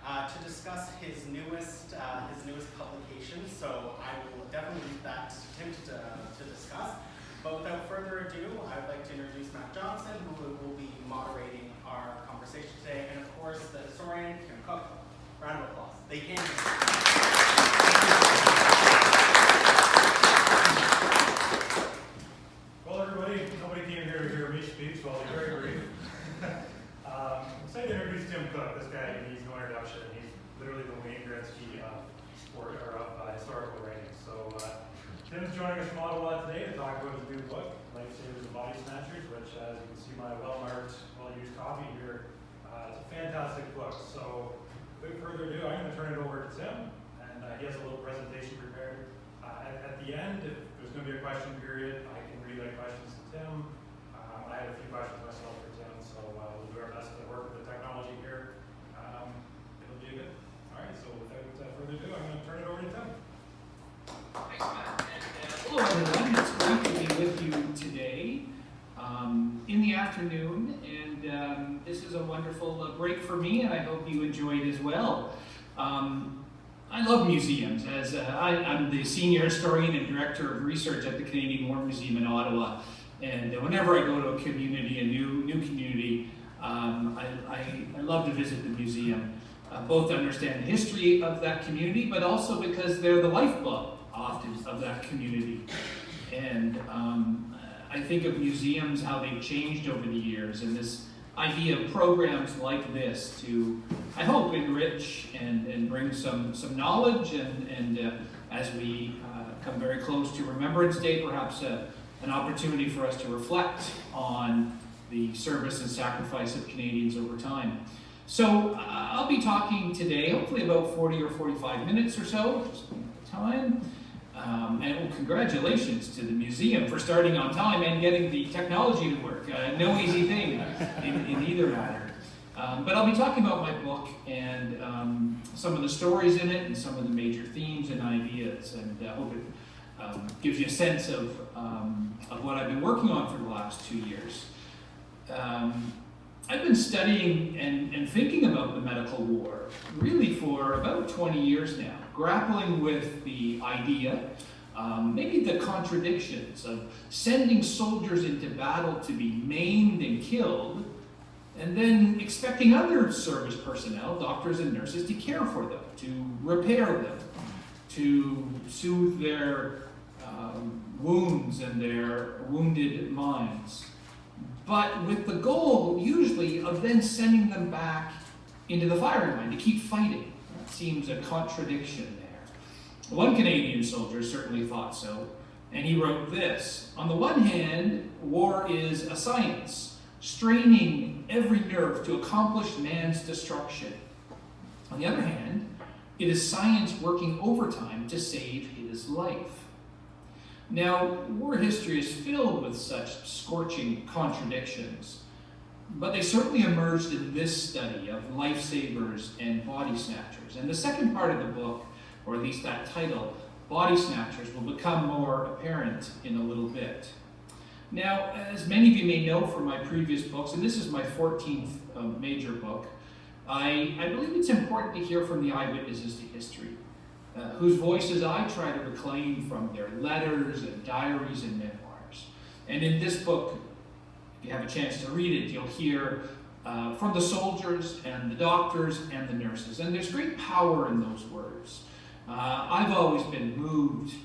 to discuss his newest publication. So I will definitely leave that to him to discuss. But without further ado, I would like to introduce Matt Johnson, who will be moderating our conversation today, and of course the historian Kim Cook. Round of applause. They can. Well, everybody, nobody came here to hear me speak, so I'll be very brief. I'm excited to introduce Tim Cook. This guy needs no introduction. He's literally the Wayne Gretzky of historical writing. So Tim's joining us from Ottawa today to talk about his new book, Lifesavers and Body Snatchers, which, as you can see my well-marked, well-used copy here, it's a fantastic book. So without further ado, I'm going to turn it over to Tim, and he has a little presentation prepared. At the end, if there's going to be a question period, I can relay questions to Tim. I had a few questions myself for Tim, so we'll do our best to work with the technology here. It'll be good. All right, so without further ado, I'm going to turn it over to Tim. Thanks, Matt. Hello, everyone. It's great to be with you today in the afternoon, and this is a wonderful break for me, and I hope you enjoy it as well. I love museums, as I'm the senior historian and director of research at the Canadian War Museum in Ottawa, and whenever I go to a community, a new community, I love to visit the museum, both to understand the history of that community, but also because they're the lifeblood often of that community. And I think of museums, how they've changed over the years, and this idea of programs like this to, I hope, enrich and bring some knowledge, and as we come very close to Remembrance Day, perhaps an opportunity for us to reflect on the service and sacrifice of Canadians over time. So I'll be talking today, hopefully about 40 or 45 minutes or so, just time. And congratulations to the museum for starting on time and getting the technology to work. No easy thing in either matter. But I'll be talking about my book and some of the stories in it and some of the major themes and ideas. And I hope it gives you a sense of what I've been working on for the last 2 years. I've been studying and thinking about the medical war really for about 20 years now, grappling with the idea, maybe the contradictions of sending soldiers into battle to be maimed and killed, and then expecting other service personnel, doctors and nurses, to care for them, to repair them, to soothe their wounds and their wounded minds. But with the goal, usually, of then sending them back into the firing line to keep fighting. That seems a contradiction there. One Canadian soldier certainly thought so, and he wrote this: on the one hand, war is a science, straining every nerve to accomplish man's destruction. On the other hand, it is science working overtime to save his life. Now, war history is filled with such scorching contradictions, but they certainly emerged in this study of Lifesavers and Body Snatchers. And the second part of the book, or at least that title, Body Snatchers, will become more apparent in a little bit. Now, as many of you may know from my previous books, and this is my 14th major book, I believe it's important to hear from the eyewitnesses to history, whose voices I try to reclaim from their letters and diaries and memoirs. And in this book, if you have a chance to read it, you'll hear from the soldiers and the doctors and the nurses. And there's great power in those words. I've always been moved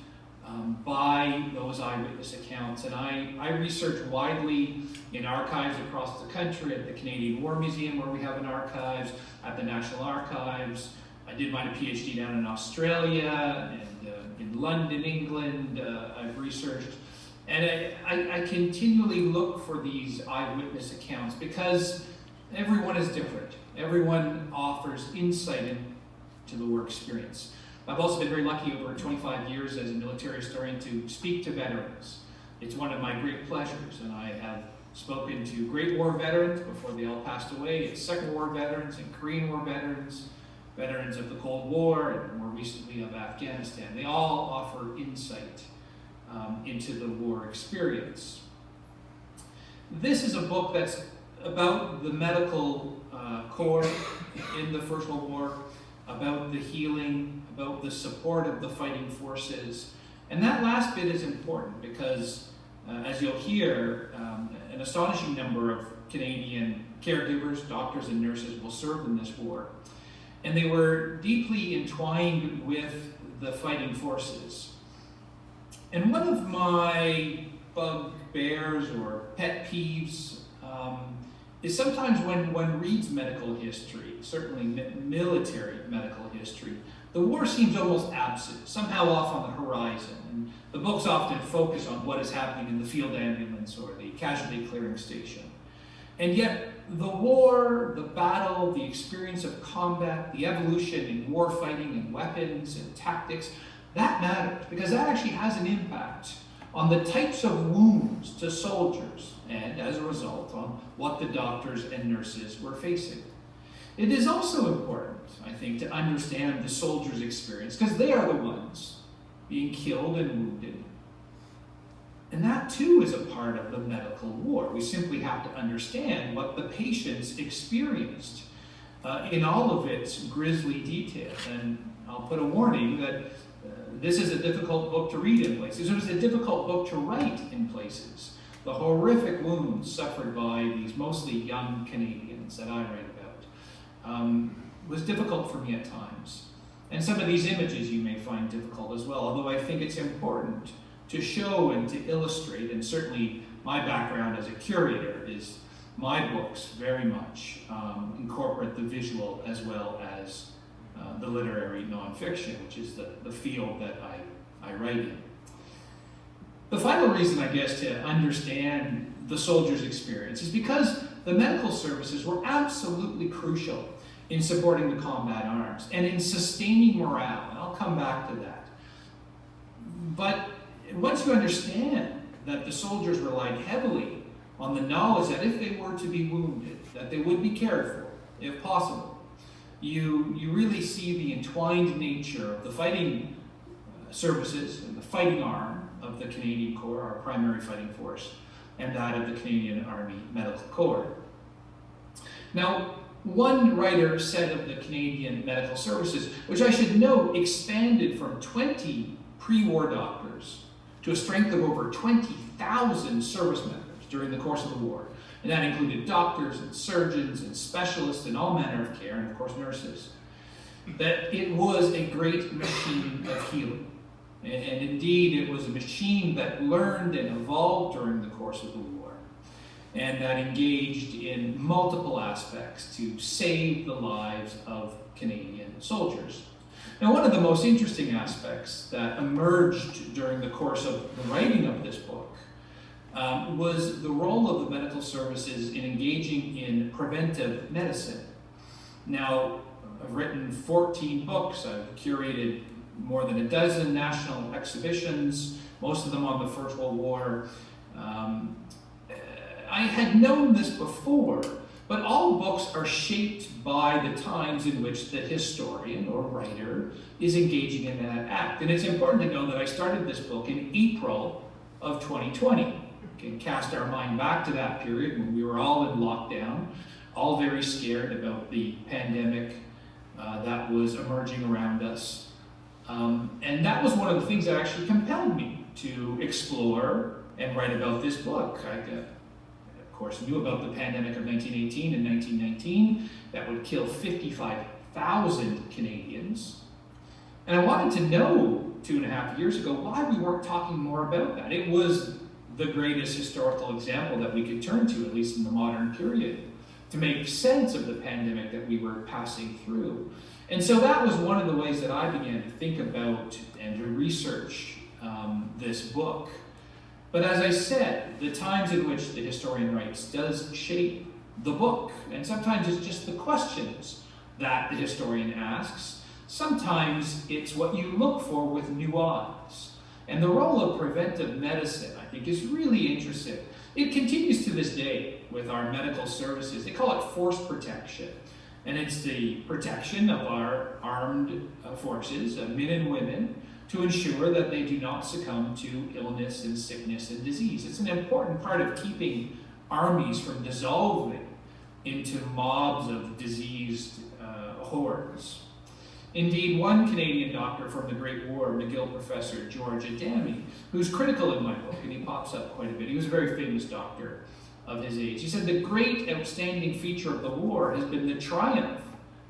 by those eyewitness accounts, and I research widely in archives across the country, at the Canadian War Museum, where we have an archives, at the National Archives. I did my PhD down in Australia and in London, England. I've researched, and I continually look for these eyewitness accounts because everyone is different. Everyone offers insight into the war experience. I've also been very lucky over 25 years as a military historian to speak to veterans. It's one of my great pleasures, and I have spoken to Great War veterans before they all passed away, and Second War veterans and Korean War veterans, veterans of the Cold War, and more recently of Afghanistan. They all offer insight into the war experience. This is a book that's about the medical corps in the First World War, about the healing, about the support of the fighting forces. And that last bit is important because, as you'll hear, an astonishing number of Canadian caregivers, doctors, and nurses will serve in this war. And they were deeply entwined with the fighting forces. And one of my bugbears or pet peeves is sometimes when one reads medical history, certainly military medical history, the war seems almost absent, somehow off on the horizon. And the books often focus on what is happening in the field ambulance or the casualty clearing station. And yet, the war, the battle, the experience of combat, the evolution in war fighting and weapons and tactics, that matters because that actually has an impact on the types of wounds to soldiers and, as a result, on what the doctors and nurses were facing. It is also important, I think, to understand the soldiers' experience because they are the ones being killed and wounded. And that too is a part of the medical war. We simply have to understand what the patients experienced in all of its grisly detail. And I'll put a warning that this is a difficult book to read in places. It was a difficult book to write in places. The horrific wounds suffered by these mostly young Canadians that I write about was difficult for me at times. And some of these images you may find difficult as well, although I think it's important to show and to illustrate, and certainly my background as a curator is my books very much incorporate the visual as well as the literary nonfiction, which is the field that I write in. The final reason, I guess, to understand the soldiers' experience is because the medical services were absolutely crucial in supporting the combat arms and in sustaining morale, and I'll come back to that. But once you understand that the soldiers relied heavily on the knowledge that if they were to be wounded, that they would be cared for, if possible, you really see the entwined nature of the fighting services and the fighting arm of the Canadian Corps, our primary fighting force, and that of the Canadian Army Medical Corps. Now, one writer said of the Canadian Medical Services, which I should note expanded from 20 pre-war doctors to a strength of over 20,000 service members during the course of the war. And that included doctors and surgeons and specialists in all manner of care, and of course nurses. That it was a great machine of healing. And indeed, it was a machine that learned and evolved during the course of the war, and that engaged in multiple aspects to save the lives of Canadian soldiers. Now, one of the most interesting aspects that emerged during the course of the writing of this book was the role of the medical services in engaging in preventive medicine. Now, I've written 14 books, I've curated more than a dozen national exhibitions, most of them on the First World War. I had known this before, but all books are shaped by the times in which the historian or writer is engaging in that act. And it's important to know that I started this book in April of 2020. And cast our mind back to that period when we were all in lockdown, all very scared about the pandemic that was emerging around us. And that was one of the things that actually compelled me to explore and write about this book. I, of course, knew about the pandemic of 1918 and 1919 that would kill 55,000 Canadians. And I wanted to know 2.5 years ago why we weren't talking more about that. It was the greatest historical example that we could turn to, at least in the modern period, to make sense of the pandemic that we were passing through. And so that was one of the ways that I began to think about and to research this book. But as I said, the times in which the historian writes does shape the book. And sometimes it's just the questions that the historian asks. Sometimes it's what you look for with new eyes. And the role of preventive medicine, I think, is really interesting. It continues to this day with our medical services. They call it force protection. And it's the protection of our armed forces, men and women, to ensure that they do not succumb to illness and sickness and disease. It's an important part of keeping armies from dissolving into mobs of diseased hordes. Indeed, one Canadian doctor from the Great War, McGill professor George Adami, who's critical in my book, and he pops up quite a bit. He was a very famous doctor of his age. He said the great outstanding feature of the war has been the triumph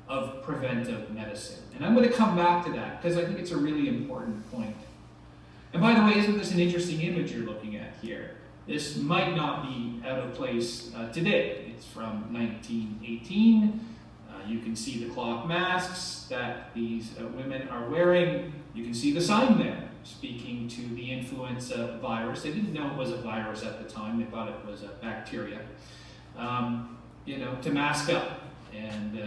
of preventive medicine. And I'm going to come back to that because I think it's a really important point. And by the way, isn't this an interesting image you're looking at here? This might not be out of place today. It's from 1918. You can see the cloth masks that these women are wearing. You can see the sign there speaking to the influenza virus. They didn't know it was a virus at the time. They thought it was a bacteria. To mask up. And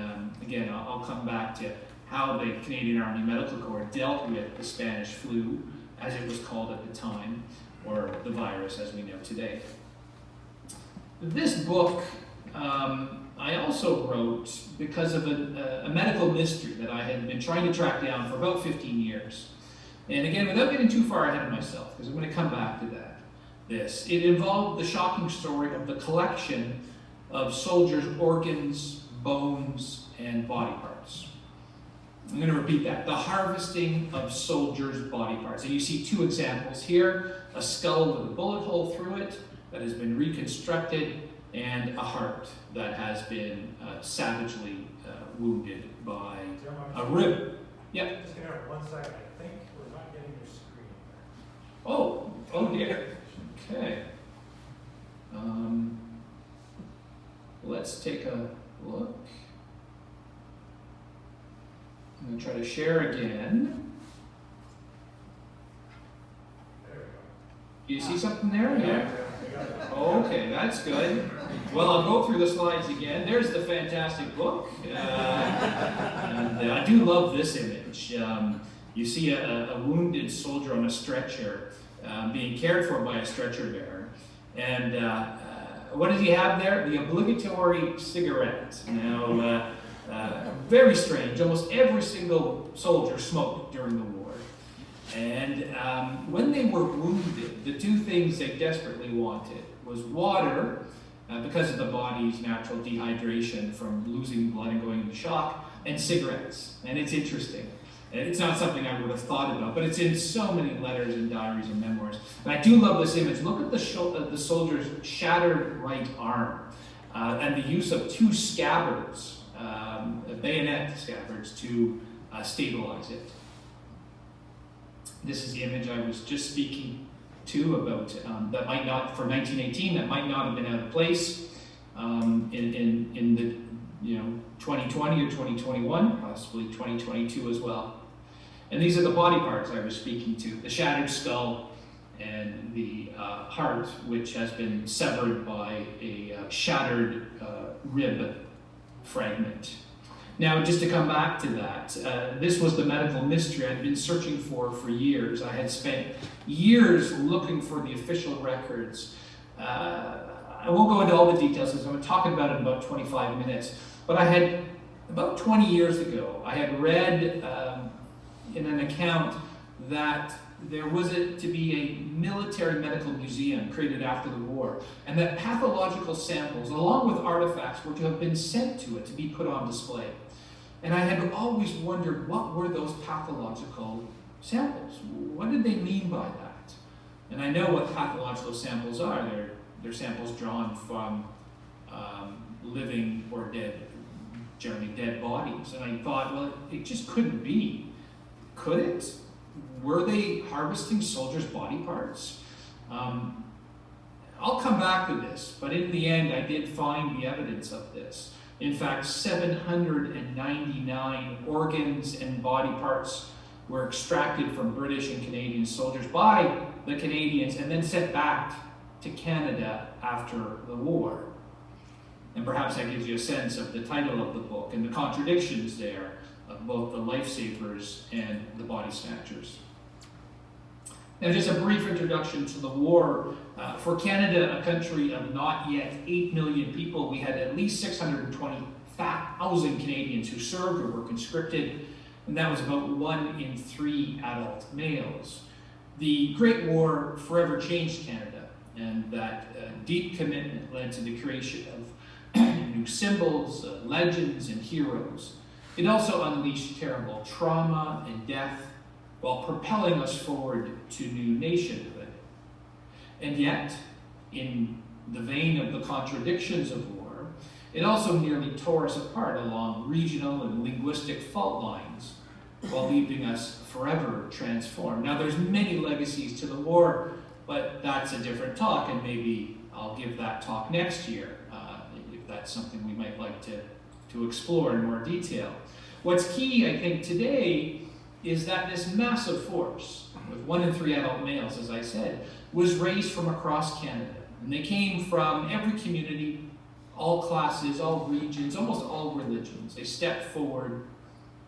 again, I'll come back to how the Canadian Army Medical Corps dealt with the Spanish flu, as it was called at the time, or the virus as we know today. This book I also wrote because of a medical mystery that I had been trying to track down for about 15 years. And again, without getting too far ahead of myself, because I'm going to come back to it involved the shocking story of the collection of soldiers' organs, bones, and body parts. I'm going to repeat that. The harvesting of soldiers' body parts. And you see two examples here, a skull with a bullet hole through it that has been reconstructed, and a heart that has been savagely wounded by a rib. Yep. Just gonna have 1 second. I think we're not getting your screen. Oh dear. Okay. Let's take a look. I'm going to try to share again. There we go. Do you see something there? Yeah. Okay, that's good. Well, I'll go through the slides again. There's the fantastic book. And I do love this image. You see a wounded soldier on a stretcher being cared for by a stretcher bearer. And what does he have there? The obligatory cigarette. Now, very strange. Almost every single soldier smoked during the war. And when they were wounded, the two things they desperately wanted was water, because of the body's natural dehydration from losing blood and going into shock, and cigarettes. And it's interesting. It's not something I would have thought about, but it's in so many letters and diaries and memoirs. And I do love this image. Look at the soldier's shattered right arm and the use of two scabbards, bayonet scabbards, to stabilize it. This is the image I was just speaking to about that might not, for 1918, that might not have been out of place in the 2020 or 2021, possibly 2022 as well. And these are the body parts I was speaking to: the shattered skull and the heart, which has been severed by a shattered rib fragment. Now, just to come back to that, this was the medical mystery I'd been searching for years. I had spent years looking for the official records. I won't go into all the details because I'm going to talk about it in about 25 minutes. But I had, about 20 years ago, I had read in an account that there was to be a military medical museum created after the war, and that pathological samples, along with artifacts, were to have been sent to it to be put on display. And I had always wondered, what were those pathological samples? What did they mean by that? And I know what pathological samples are. They're samples drawn from living or dead, generally dead bodies. And I thought, well, it just couldn't be. Could it? Were they harvesting soldiers' body parts? I'll come back to this, but in the end, I did find the evidence of this. In fact, 799 organs and body parts were extracted from British and Canadian soldiers by the Canadians and then sent back to Canada after the war. And perhaps that gives you a sense of the title of the book and the contradictions there of both the Lifesavers and the Body Snatchers. Now, just a brief introduction to the war. For Canada, a country of not yet 8 million people, we had at least 620,000 Canadians who served or were conscripted, and that was about 1 in 3 adult males. The Great War forever changed Canada, and that deep commitment led to the creation of new symbols, legends, and heroes. It also unleashed terrible trauma and death while propelling us forward to new nationhood. And yet, in the vein of the contradictions of war, it also nearly tore us apart along regional and linguistic fault lines while leaving us forever transformed. Now, there's many legacies to the war, but that's a different talk, and maybe I'll give that talk next year, if that's something we might like to explore in more detail. What's key, I think, today is that this massive force, with 1 in 3 adult males, as I said, was raised from across Canada. And they came from every community, all classes, all regions, almost all religions. They stepped forward,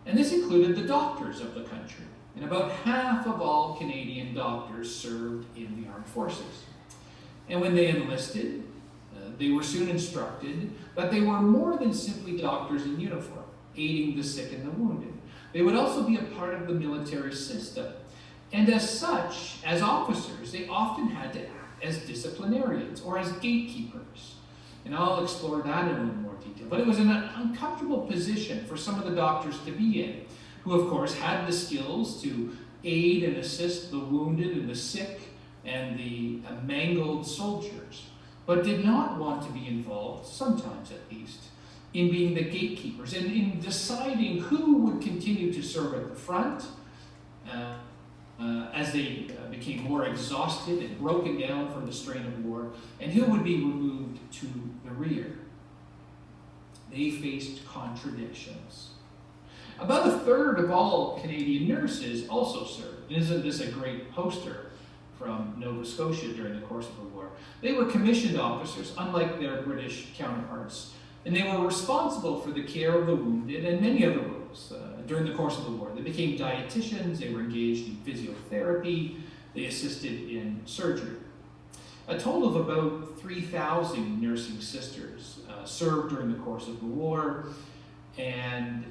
and this included the doctors of the country. And about half of all Canadian doctors served in the armed forces. And when they enlisted, they were soon instructed that they were more than simply doctors in uniform, aiding the sick and the wounded. They would also be a part of the military system. And as such, as officers, they often had to act as disciplinarians or as gatekeepers. And I'll explore that in a little more detail. But it was an uncomfortable position for some of the doctors to be in, who of course had the skills to aid and assist the wounded and the sick and the mangled soldiers, but did not want to be involved, sometimes at least, in being the gatekeepers and in deciding who would continue to serve at the front as they became more exhausted and broken down from the strain of war, and who would be removed to the rear. They faced contradictions. About a third of all Canadian nurses also served. Isn't this a great poster from Nova Scotia during the course of the war? They were commissioned officers, unlike their British counterparts, and they were responsible for the care of the wounded and many other roles during the course of the war. They became dietitians, they were engaged in physiotherapy, they assisted in surgery. A total of about 3,000 nursing sisters served during the course of the war, and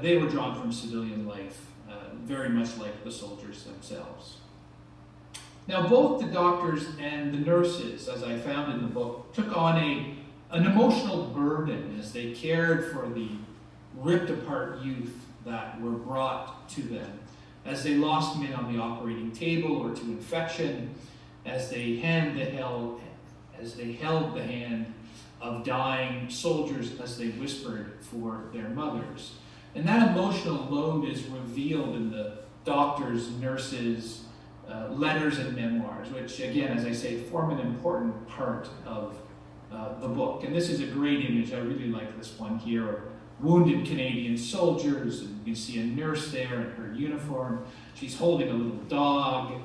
they were drawn from civilian life, very much like the soldiers themselves. Now, both the doctors and the nurses, as I found in the book, took on an emotional burden as they cared for the ripped apart youth that were brought to them, as they lost men on the operating table or to infection, as they held the hand of dying soldiers as they whispered for their mothers. And that emotional load is revealed in the doctors, nurses, letters and memoirs, which again, as I say, form an important part of the book. And this is a great image. I really like this one here of wounded Canadian soldiers. And you can see a nurse there in her uniform. She's holding a little dog.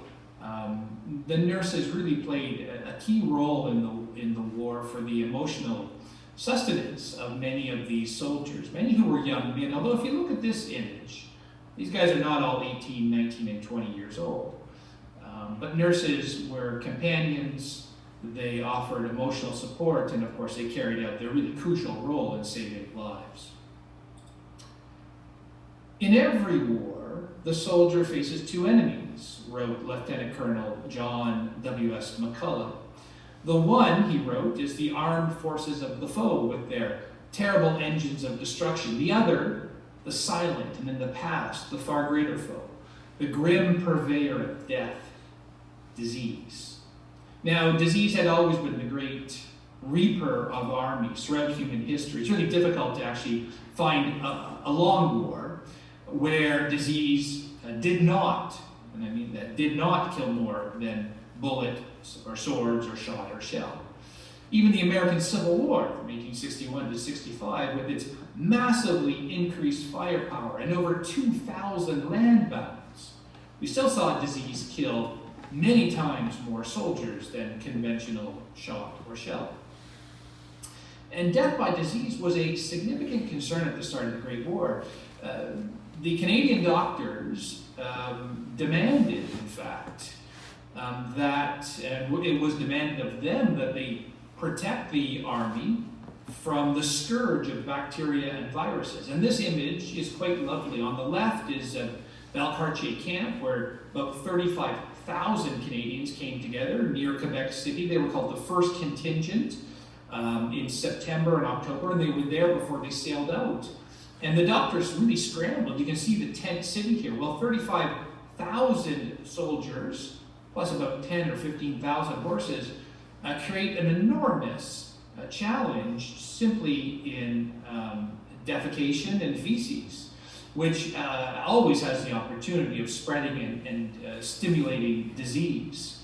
The nurses really played a key role in the war for the emotional sustenance of many of these soldiers, many who were young men. Although if you look at this image, these guys are not all 18, 19, and 20 years old. But nurses were companions, they offered emotional support, and of course they carried out their really crucial role in saving lives. In every war, the soldier faces two enemies, wrote Lieutenant Colonel John W.S. McCullough. The one, he wrote, is the armed forces of the foe with their terrible engines of destruction. The other, the silent and in the past, the far greater foe, the grim purveyor of death, disease. Now, disease had always been the great reaper of armies throughout human history. It's really difficult to actually find a long war where disease did not, and I mean that, did not kill more than bullets or swords or shot or shell. Even the American Civil War from 1861 to 65, with its massively increased firepower and over 2,000 land battles, we still saw disease kill many times more soldiers than conventional shot or shell. And death by disease was a significant concern at the start of the Great War. The Canadian doctors demanded, in fact, that it was demanded of them that they protect the army from the scourge of bacteria and viruses. And this image is quite lovely. On the left is Valcartier Camp, where about 35,000 Canadians came together near Quebec City. They were called the First Contingent. in September and October, and they were there before they sailed out. And the doctors really scrambled. You can see the tent city here. Well, 35,000 soldiers, plus about 10 or 15,000 horses, create an enormous challenge simply in defecation and feces, which always has the opportunity of spreading and stimulating disease.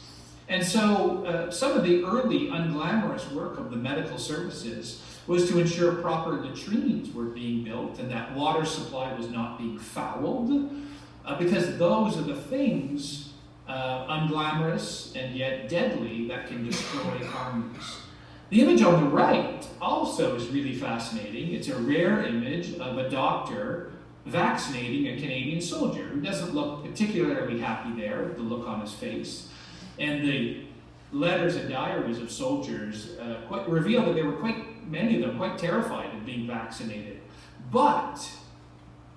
And so some of the early unglamorous work of the medical services was to ensure proper latrines were being built and that water supply was not being fouled, because those are the things, unglamorous and yet deadly, that can destroy armies. The image on the right also is really fascinating. It's a rare image of a doctor vaccinating a Canadian soldier who doesn't look particularly happy there, the look on his face. And the letters and diaries of soldiers reveal that they were many of them quite terrified of being vaccinated. But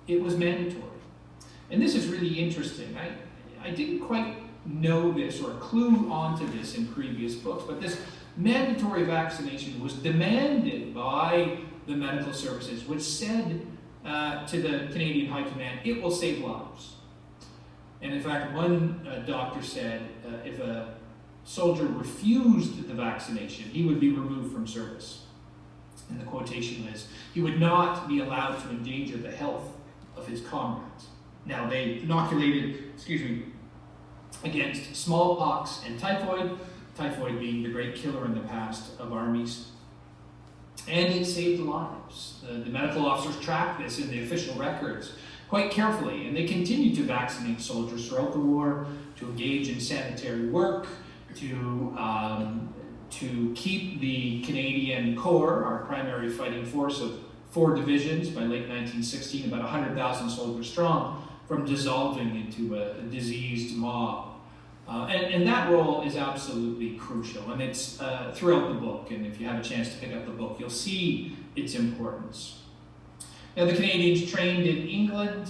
it was mandatory. And this is really interesting. I didn't quite know this or clue onto this in previous books, but this mandatory vaccination was demanded by the medical services, which said to the Canadian High Command, it will save lives. And in fact, one doctor said if a soldier refused the vaccination, he would be removed from service. And the quotation is, he would not be allowed to endanger the health of his comrades. Now, they inoculated, against smallpox and typhoid being the great killer in the past of armies. And it saved lives. The medical officers tracked this in the official records quite carefully, and they continued to vaccinate soldiers throughout the war, to engage in sanitary work, to keep the Canadian Corps, our primary fighting force of 4 divisions by late 1916, about 100,000 soldiers strong, from dissolving into a diseased mob. And that role is absolutely crucial, and it's throughout the book, and if you have a chance to pick up the book, you'll see its importance. Now, the Canadians trained in England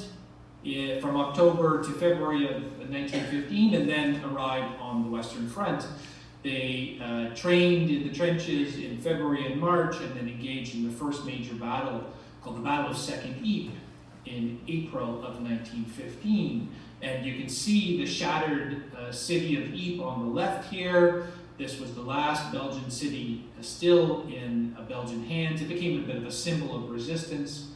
from October to February of 1915, and then arrived on the Western Front. They trained in the trenches in February and March, and then engaged in the first major battle, called the Battle of Second Ypres, in April of 1915. And you can see the shattered city of Ypres on the left here. This was the last Belgian city still in Belgian hands. It became a bit of a symbol of resistance.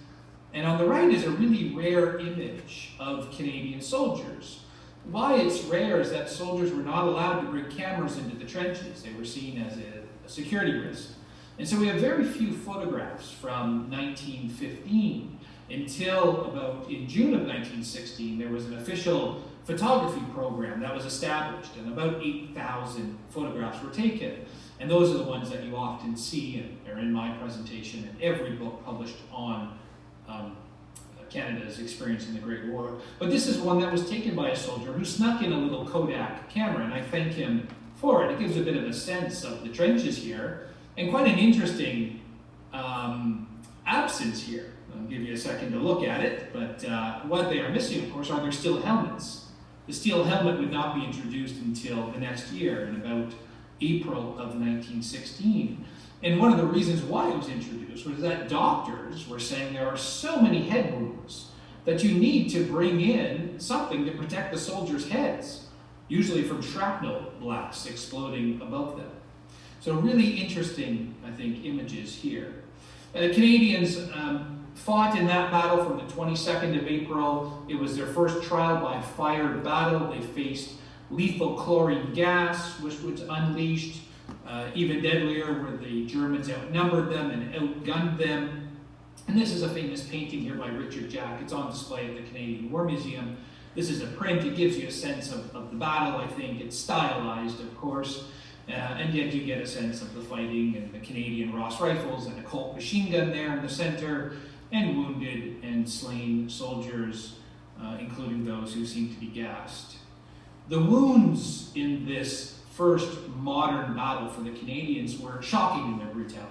And on the right is a really rare image of Canadian soldiers. Why it's rare is that soldiers were not allowed to bring cameras into the trenches. They were seen as a security risk. And so we have very few photographs from 1915 until about in June of 1916, there was an official photography program that was established, and about 8,000 photographs were taken. And those are the ones that you often see and are in my presentation and every book published on Canada's experience in the Great War. But this is one that was taken by a soldier who snuck in a little Kodak camera, and I thank him for it. It gives a bit of a sense of the trenches here, and quite an interesting absence here. I'll give you a second to look at it, but what they are missing, of course, are their steel helmets. The steel helmet would not be introduced until the next year, in about April of 1916. And one of the reasons why it was introduced was that doctors were saying there are so many head wounds that you need to bring in something to protect the soldiers' heads, usually from shrapnel blasts exploding above them. So really interesting, I think, images here. The Canadians fought in that battle from the 22nd of April. It was their first trial by fire battle. They faced lethal chlorine gas, which was unleashed. Even deadlier where the Germans outnumbered them and outgunned them. And this is a famous painting here by Richard Jack. It's on display at the Canadian War Museum. This is a print. It gives you a sense of the battle, I think. It's stylized, of course. And yet you get a sense of the fighting and the Canadian Ross rifles and a Colt machine gun there in the center, and wounded and slain soldiers, including those who seem to be gassed. The wounds in this first modern battle for the Canadians were shocking in their brutality.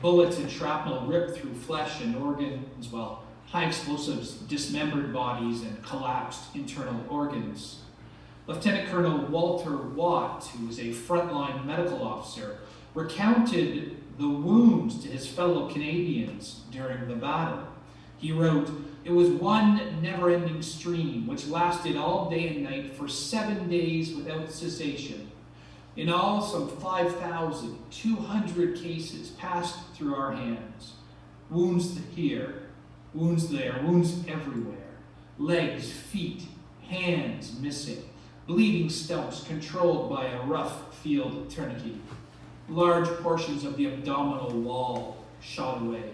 Bullets and shrapnel ripped through flesh and organs, while high explosives dismembered bodies and collapsed internal organs. Lieutenant Colonel Walter Watt, who was a frontline medical officer, recounted the wounds to his fellow Canadians during the battle. He wrote, "It was one never-ending stream which lasted all day and night for 7 days without cessation. In all, some 5,200 cases passed through our hands. Wounds here, wounds there, wounds everywhere. Legs, feet, hands missing. Bleeding stumps controlled by a rough field tourniquet. Large portions of the abdominal wall shot away.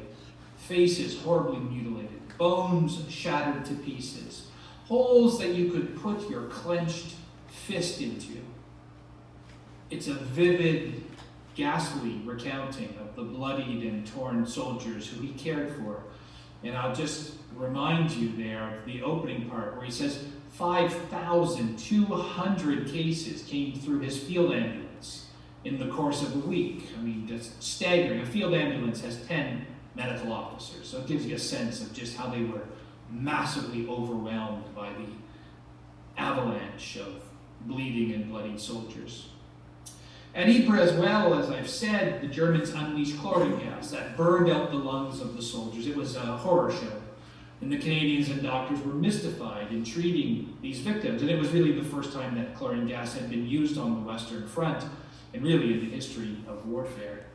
Faces horribly mutilated. Bones shattered to pieces. Holes that you could put your clenched fist into." It's a vivid, ghastly recounting of the bloodied and torn soldiers who he cared for. And I'll just remind you there of the opening part where he says 5,200 cases came through his field ambulance in the course of a week. I mean, that's staggering. A field ambulance has 10 medical officers, so it gives you a sense of just how they were massively overwhelmed by the avalanche of bleeding and bloodied soldiers. At Ypres as well, as I've said, the Germans unleashed chlorine gas that burned out the lungs of the soldiers. It was a horror show. And the Canadians and doctors were mystified in treating these victims. And it was really the first time that chlorine gas had been used on the Western Front, and really in the history of warfare.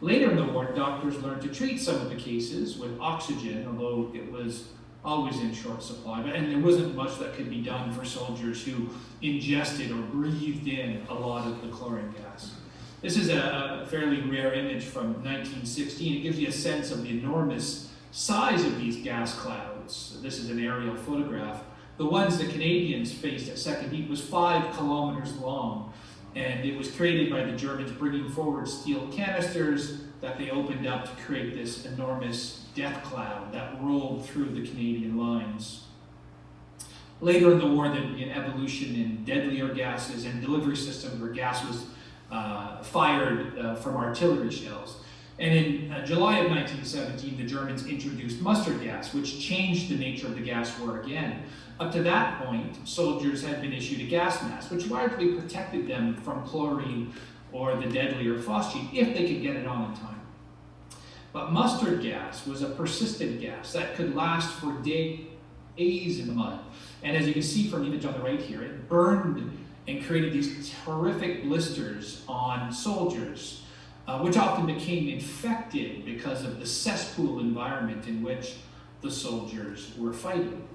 Later in the war, doctors learned to treat some of the cases with oxygen, although it was always in short supply, and there wasn't much that could be done for soldiers who ingested or breathed in a lot of the chlorine gas. This is a fairly rare image from 1916. It gives you a sense of the enormous size of these gas clouds. This is an aerial photograph. The ones the Canadians faced at Second Deep was 5 kilometers long, and it was created by the Germans bringing forward steel canisters that they opened up to create this enormous death cloud that rolled through the Canadian lines. Later in the war, there'd be an evolution in deadlier gases and delivery systems where gas was fired from artillery shells. And in July of 1917, the Germans introduced mustard gas, which changed the nature of the gas war again. Up to that point, soldiers had been issued a gas mask, which largely protected them from chlorine or the deadlier phosgene if they could get it on in time. But mustard gas was a persistent gas that could last for days in the mud. And as you can see from the image on the right here, it burned and created these horrific blisters on soldiers, which often became infected because of the cesspool environment in which the soldiers were fighting.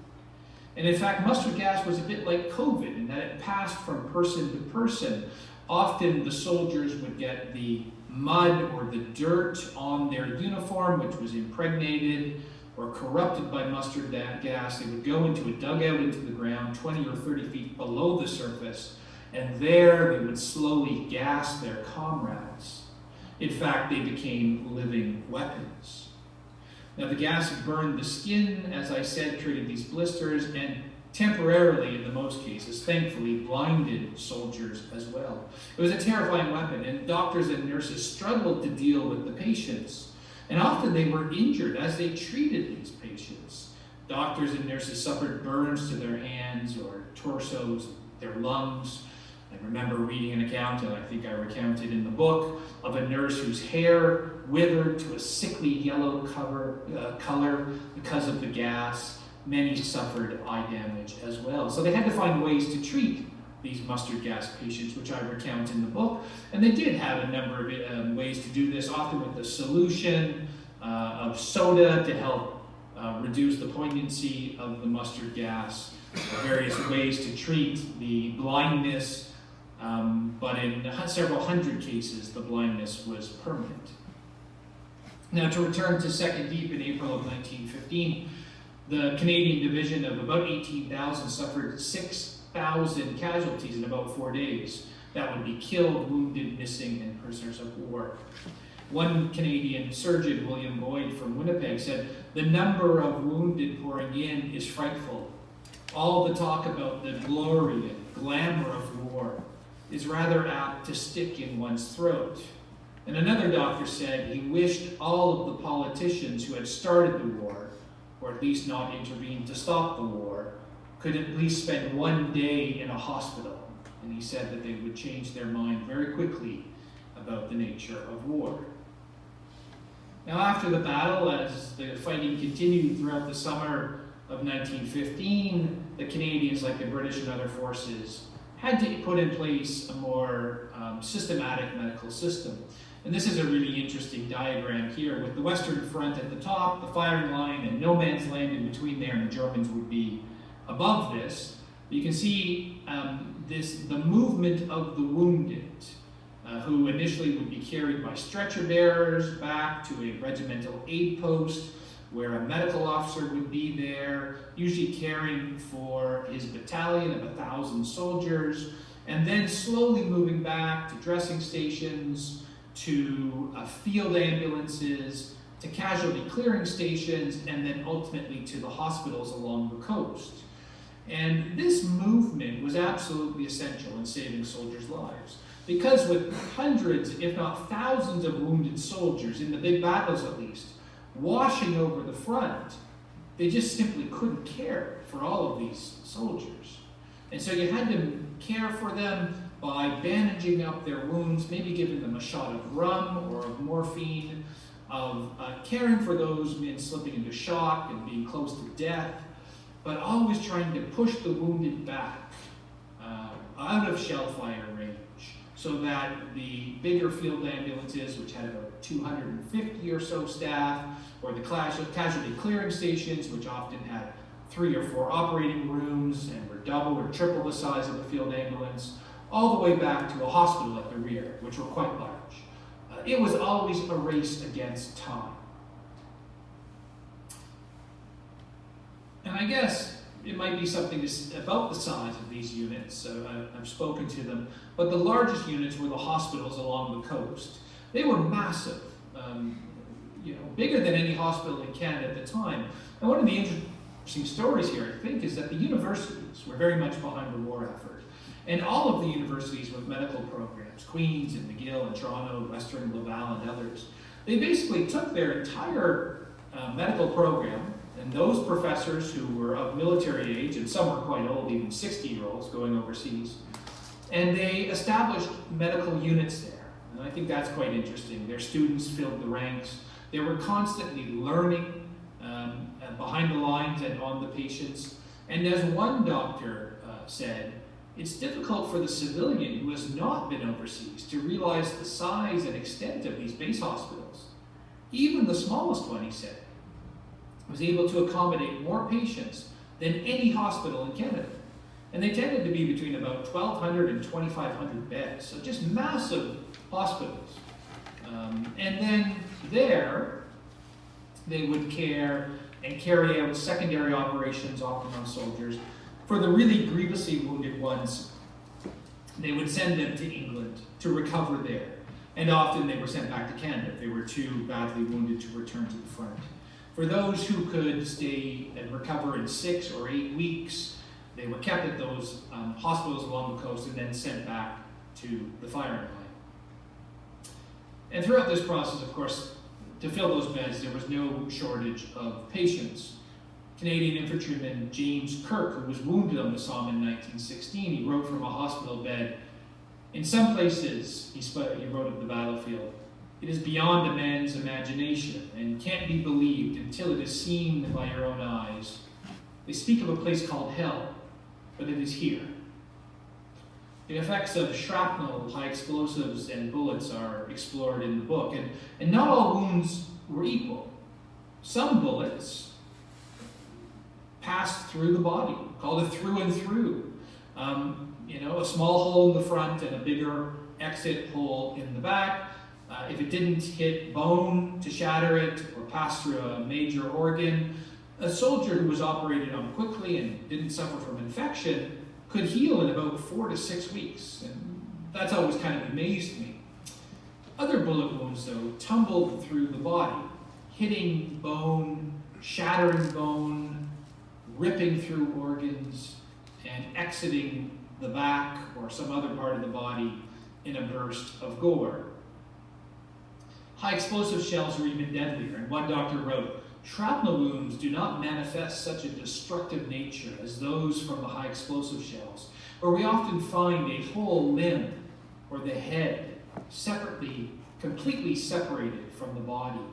And in fact, mustard gas was a bit like COVID in that it passed from person to person. Often the soldiers would get the mud or the dirt on their uniform, which was impregnated or corrupted by mustard gas. They would go into a dugout into the ground 20 or 30 feet below the surface, and there they would slowly gas their comrades. In fact, they became living weapons. Now, the gas burned the skin, as I said, created these blisters, and temporarily, in the most cases, thankfully, blinded soldiers as well. It was a terrifying weapon, and doctors and nurses struggled to deal with the patients. And often they were injured as they treated these patients. Doctors and nurses suffered burns to their hands or torsos, their lungs. I remember reading an account, and I think I recounted in the book, of a nurse whose hair withered to a sickly yellow color because of the gas. Many suffered eye damage as well. So they had to find ways to treat these mustard gas patients, which I recount in the book. And they did have a number of ways to do this, often with a solution of soda to help reduce the poignancy of the mustard gas, various ways to treat the blindness, but in several hundred cases, the blindness was permanent. Now, to return to Second Deep in April of 1915, the Canadian division of about 18,000 suffered 6,000 casualties in about 4 days. That would be killed, wounded, missing, and prisoners of war. One Canadian surgeon, William Boyd from Winnipeg, said, "The number of wounded pouring in is frightful. All the talk about the glory and glamour of war is rather apt to stick in one's throat." And another doctor said he wished all of the politicians who had started the war, or at least not intervened to stop the war, could at least spend 1 day in a hospital. And he said that they would change their mind very quickly about the nature of war. Now, after the battle, as the fighting continued throughout the summer of 1915, the Canadians, like the British and other forces, had to put in place a more systematic medical system. And this is a really interesting diagram here with the Western Front at the top, the firing line, and no man's land in between there, and the Germans would be above this. You can see the movement of the wounded, who initially would be carried by stretcher bearers back to a regimental aid post, where a medical officer would be there, usually caring for his battalion of 1,000 soldiers, and then slowly moving back to dressing stations, to field ambulances, to casualty clearing stations, and then ultimately to the hospitals along the coast. And this movement was absolutely essential in saving soldiers' lives, because with hundreds, if not thousands of wounded soldiers, in the big battles at least, washing over the front, they just simply couldn't care for all of these soldiers. And so you had to care for them by bandaging up their wounds, maybe giving them a shot of rum or of morphine, of caring for those men slipping into shock and being close to death, but always trying to push the wounded back out of shell fire range, so that the bigger field ambulances, which had about 250 or so staff, or the casualty clearing stations, which often had 3 or 4 operating rooms and were double or triple the size of the field ambulance, all the way back to a hospital at the rear, which were quite large. It was always a race against time. And I guess it might be something about the size of these units. I've spoken to them, but the largest units were the hospitals along the coast. They were massive, bigger than any hospital in Canada at the time. And one of the interesting stories here, I think, is that the universities were very much behind the war effort. And all of the universities with medical programs, Queen's and McGill and Toronto, Western, Laval, and others, they basically took their entire medical program, and those professors who were of military age, and some were quite old, even 60-year-olds going overseas, and they established medical units there. And I think that's quite interesting. Their students filled the ranks. They were constantly learning behind the lines and on the patients. And as one doctor said, it's difficult for the civilian who has not been overseas to realize the size and extent of these base hospitals. Even the smallest one, he said, was able to accommodate more patients than any hospital in Canada. And they tended to be between about 1,200 and 2,500 beds, so just massive hospitals. And then there, they would care and carry out secondary operations, often on soldiers. For the really grievously wounded ones, they would send them to England to recover there. And often they were sent back to Canada if they were too badly wounded to return to the front. For those who could stay and recover in 6 or 8 weeks, they were kept at those hospitals along the coast and then sent back to the firing line. And throughout this process, of course, to fill those beds, there was no shortage of patients. Canadian infantryman James Kirk, who was wounded on the Somme in 1916, he wrote from a hospital bed, "In some places," he wrote of the battlefield, "it is beyond a man's imagination and can't be believed until it is seen by your own eyes. They speak of a place called hell, but it is here." The effects of shrapnel, high explosives, and bullets are explored in the book, and not all wounds were equal. Some bullets passed through the body, called a through and through. A small hole in the front and a bigger exit hole in the back. If it didn't hit bone to shatter it or pass through a major organ, a soldier who was operated on quickly and didn't suffer from infection could heal in about 4 to 6 weeks. And that's always kind of amazed me. Other bullet wounds, though, tumbled through the body, hitting bone, shattering bone, ripping through organs, and exiting the back or some other part of the body in a burst of gore. High explosive shells were even deadlier, and one doctor wrote, "Shrapnel wounds do not manifest such a destructive nature as those from the high explosive shells, where we often find a whole limb or the head separately, completely separated from the body.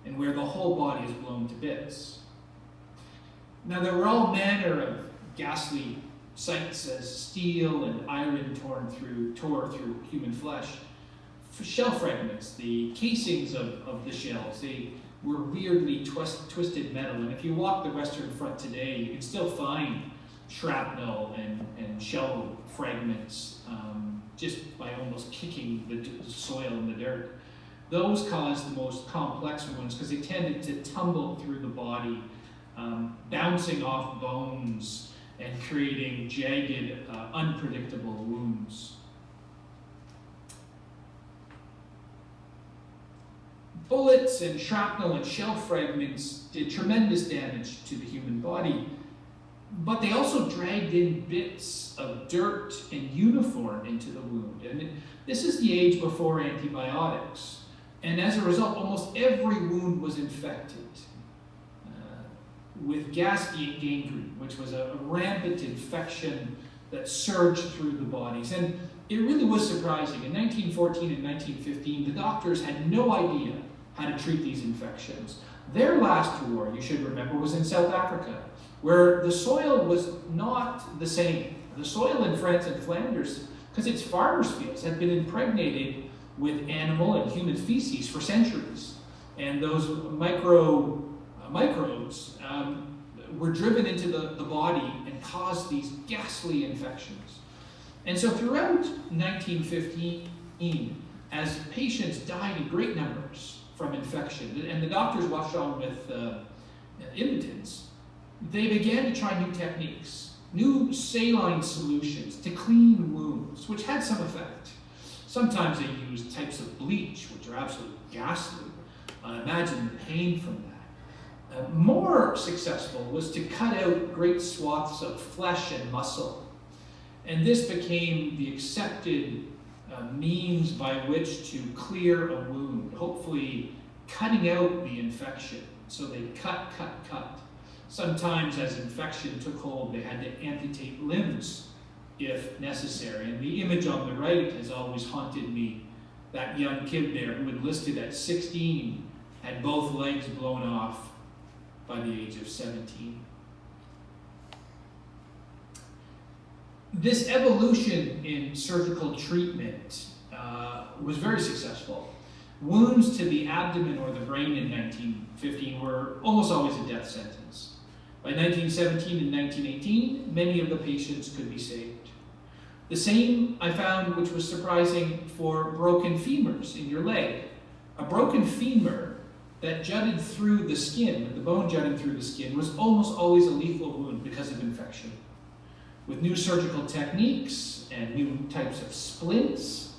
and where the whole body is blown to bits. Now, there were all manner of ghastly sights as steel and iron tore through human flesh. Shell fragments, the casings of the shells, they were weirdly twisted metal. And if you walk the Western Front today, you can still find shrapnel and shell fragments just by almost kicking the soil and the dirt. Those caused the most complex wounds because they tended to tumble through the body, bouncing off bones and creating jagged, unpredictable wounds. Bullets and shrapnel and shell fragments did tremendous damage to the human body, but they also dragged in bits of dirt and uniform into the wound. And this is the age before antibiotics. And as a result, almost every wound was infected with gas gangrene, which was a rampant infection that surged through the bodies. And it really was surprising. In 1914 and 1915, the doctors had no idea how to treat these infections. Their last war, you should remember, was in South Africa, where the soil was not the same. The soil in France and Flanders, because its farmers' fields had been impregnated with animal and human feces for centuries. And those microbes were driven into the body and caused these ghastly infections. And so throughout 1915, as patients died in great numbers from infection, and the doctors watched on with impotence, they began to try new techniques, new saline solutions to clean wounds, which had some effect. Sometimes they used types of bleach, which are absolutely ghastly. Imagine the pain from that. More successful was to cut out great swaths of flesh and muscle. And this became the accepted means by which to clear a wound, hopefully cutting out the infection. So they cut. Sometimes as infection took hold, they had to amputate limbs if necessary. And the image on the right has always haunted me. That young kid there who enlisted at 16 had both legs blown off by the age of 17. This evolution in surgical treatment was very successful. Wounds to the abdomen or the brain in 1915 were almost always a death sentence. By 1917 and 1918, many of the patients could be saved. The same I found, which was surprising, for broken femurs in your leg. A broken femur that jutted through the skin, the bone jutting through the skin, was almost always a lethal wound because of infection. With new surgical techniques and new types of splints,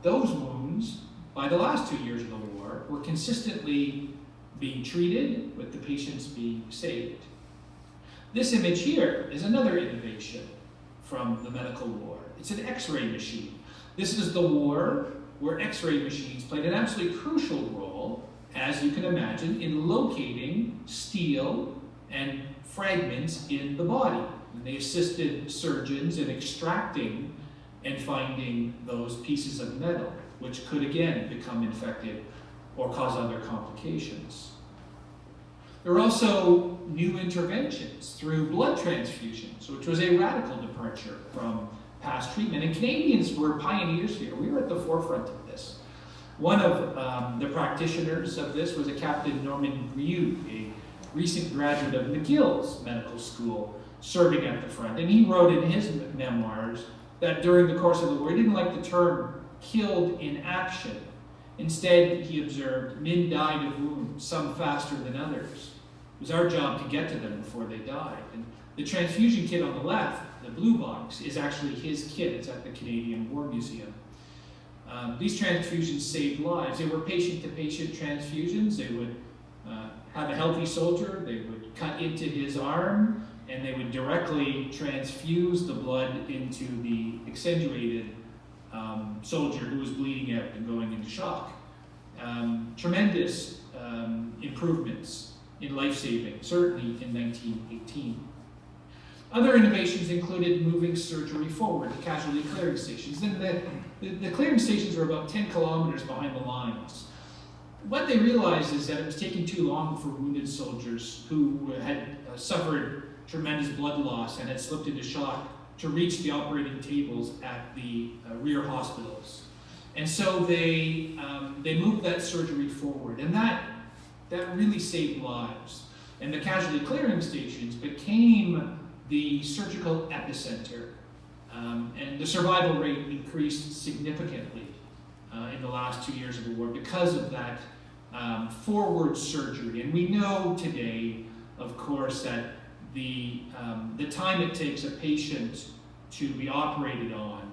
those wounds, by the last 2 years of the war, were consistently being treated, with the patients being saved. This image here is another innovation from the medical war. It's an X-ray machine. This is the war where X-ray machines played an absolutely crucial role, as you can imagine, in locating steel and fragments in the body. And they assisted surgeons in extracting and finding those pieces of metal, which could again become infected or cause other complications. There were also new interventions through blood transfusions, which was a radical departure from past treatment. And Canadians were pioneers here. We were at the forefront of this. One of the practitioners of this was a Captain Norman Grieux, a recent graduate of McGill's medical school, serving at the front. And he wrote in his memoirs that during the course of the war, he didn't like the term killed in action. Instead, he observed, men died of wounds, some faster than others. It was our job to get to them before they died. And the transfusion kit on the left, the blue box, is actually his kit. It's at the Canadian War Museum. These transfusions saved lives. They were patient-to-patient transfusions. They would have a healthy soldier, they would cut into his arm, and they would directly transfuse the blood into the extenuated soldier who was bleeding out and going into shock. Tremendous improvements in life-saving, certainly in 1918. Other innovations included moving surgery forward to casualty clearing stations. Then the clearing stations were about 10 kilometers behind the lines. what they realized is that it was taking too long for wounded soldiers who had suffered tremendous blood loss and had slipped into shock to reach the operating tables at the rear hospitals. And so they moved that surgery forward, and that really saved lives. And the casualty clearing stations became the surgical epicenter, and the survival rate increased significantly in the last 2 years of the war because of that forward surgery. And we know today, of course, that the time it takes a patient to be operated on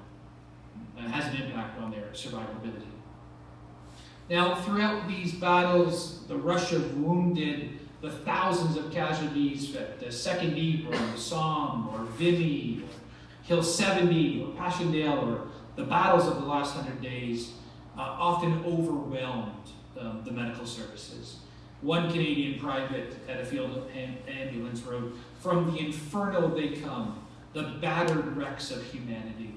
has an impact on their survivability. Now, throughout these battles, the rush of wounded, the thousands of casualties at the Second Ypres or the Somme or Vimy or Hill 70 or Passchendaele or the battles of the last 100 days often overwhelmed the medical services. One Canadian private at a field ambulance wrote, "From the inferno they come, the battered wrecks of humanity.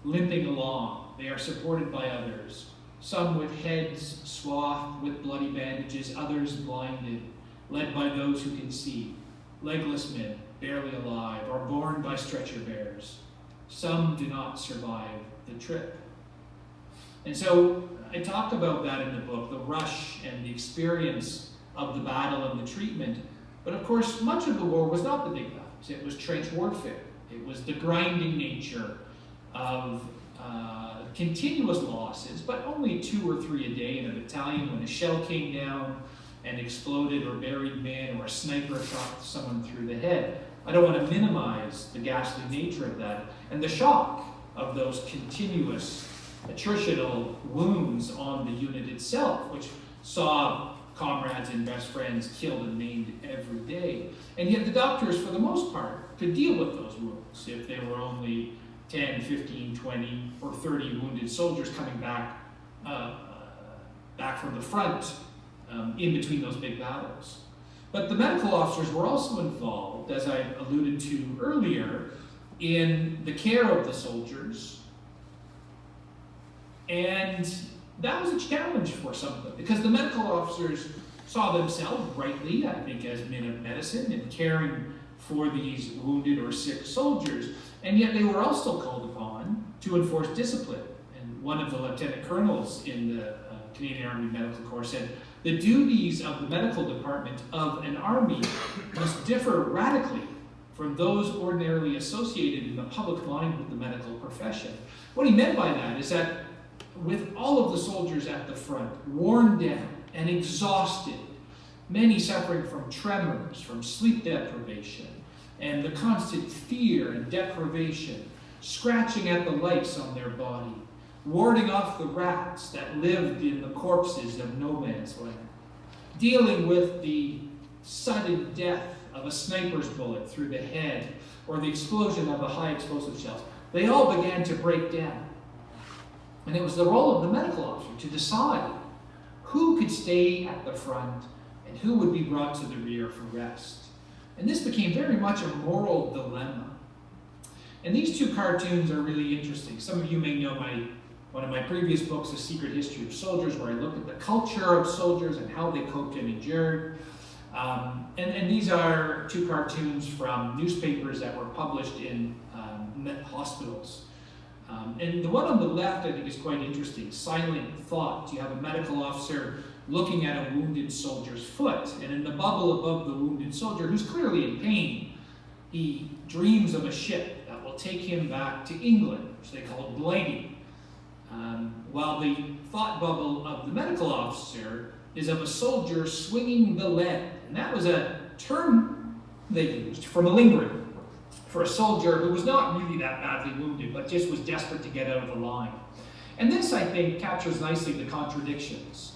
Limping along, they are supported by others, some with heads swathed with bloody bandages, others blinded, led by those who can see, legless men, barely alive, or borne by stretcher bearers. Some do not survive the trip." And so I talked about that in the book, the rush and the experience of the battle and the treatment. But of course, much of the war was not the big battles. It was trench warfare. It was the grinding nature of continuous losses, but only 2 or 3 a day in a battalion when a shell came down and exploded or buried men or a sniper shot someone through the head. I don't want to minimize the ghastly nature of that and the shock of those continuous attritional wounds on the unit itself, which saw comrades and best friends killed and maimed every day. And yet the doctors, for the most part, could deal with those wounds if there were only 10, 15, 20, or 30 wounded soldiers coming back from the front in between those big battles. But the medical officers were also involved, as I alluded to earlier, in the care of the soldiers. And that was a challenge for some of them, because the medical officers saw themselves, rightly, I think, as men of medicine and caring for these wounded or sick soldiers. And yet they were also called upon to enforce discipline. And one of the lieutenant colonels in the Canadian Army Medical Corps said, "The duties of the medical department of an army must differ radically from those ordinarily associated in the public mind with the medical profession." What he meant by that is that with all of the soldiers at the front, worn down and exhausted, many suffering from tremors, from sleep deprivation, and the constant fear and deprivation, scratching at the lice on their body, warding off the rats that lived in the corpses of no man's land, dealing with the sudden death of a sniper's bullet through the head or the explosion of the high explosive shells. They all began to break down. And it was the role of the medical officer to decide who could stay at the front and who would be brought to the rear for rest. And this became very much a moral dilemma. And these two cartoons are really interesting. Some of you may know one of my previous books, A Secret History of Soldiers, where I looked at the culture of soldiers and how they coped and endured. And these are two cartoons from newspapers that were published in hospitals. And the one on the left, I think, is quite interesting. Silent thought. You have a medical officer looking at a wounded soldier's foot. And in the bubble above the wounded soldier, who's clearly in pain, he dreams of a ship that will take him back to England, which they call blighting. While the thought bubble of the medical officer is of a soldier swinging the lead. And that was a term they used for malingering, for a soldier who was not really that badly wounded, but just was desperate to get out of the line. And this, I think, captures nicely the contradictions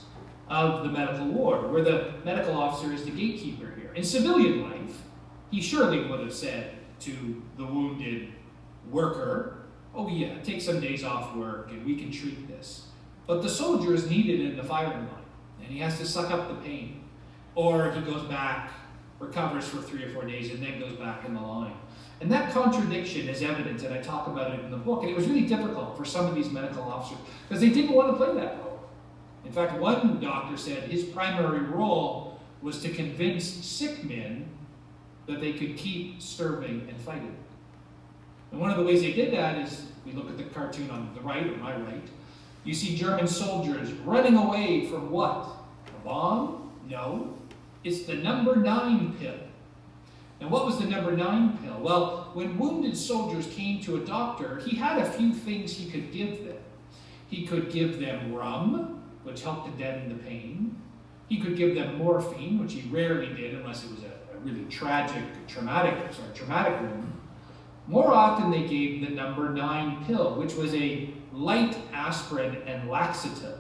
of the medical ward, where the medical officer is the gatekeeper here. In civilian life, he surely would have said to the wounded worker, "Oh yeah, take some days off work and we can treat this." But the soldier is needed in the firing line, and he has to suck up the pain. Or he goes back, recovers for 3 or 4 days, and then goes back in the line. And that contradiction is evident, and I talk about it in the book. And it was really difficult for some of these medical officers because they didn't want to play that role. In fact, one doctor said his primary role was to convince sick men that they could keep serving and fighting. And one of the ways they did that is, we look at the cartoon on the right, or my right, you see German soldiers running away from what? A bomb? No. It's the number 9 pill. And what was the number 9 pill? Well, when wounded soldiers came to a doctor, he had a few things he could give them. He could give them rum, which helped to deaden the pain. He could give them morphine, which he rarely did unless it was a really traumatic wound. More often they gave the number 9 pill, which was a light aspirin and laxative.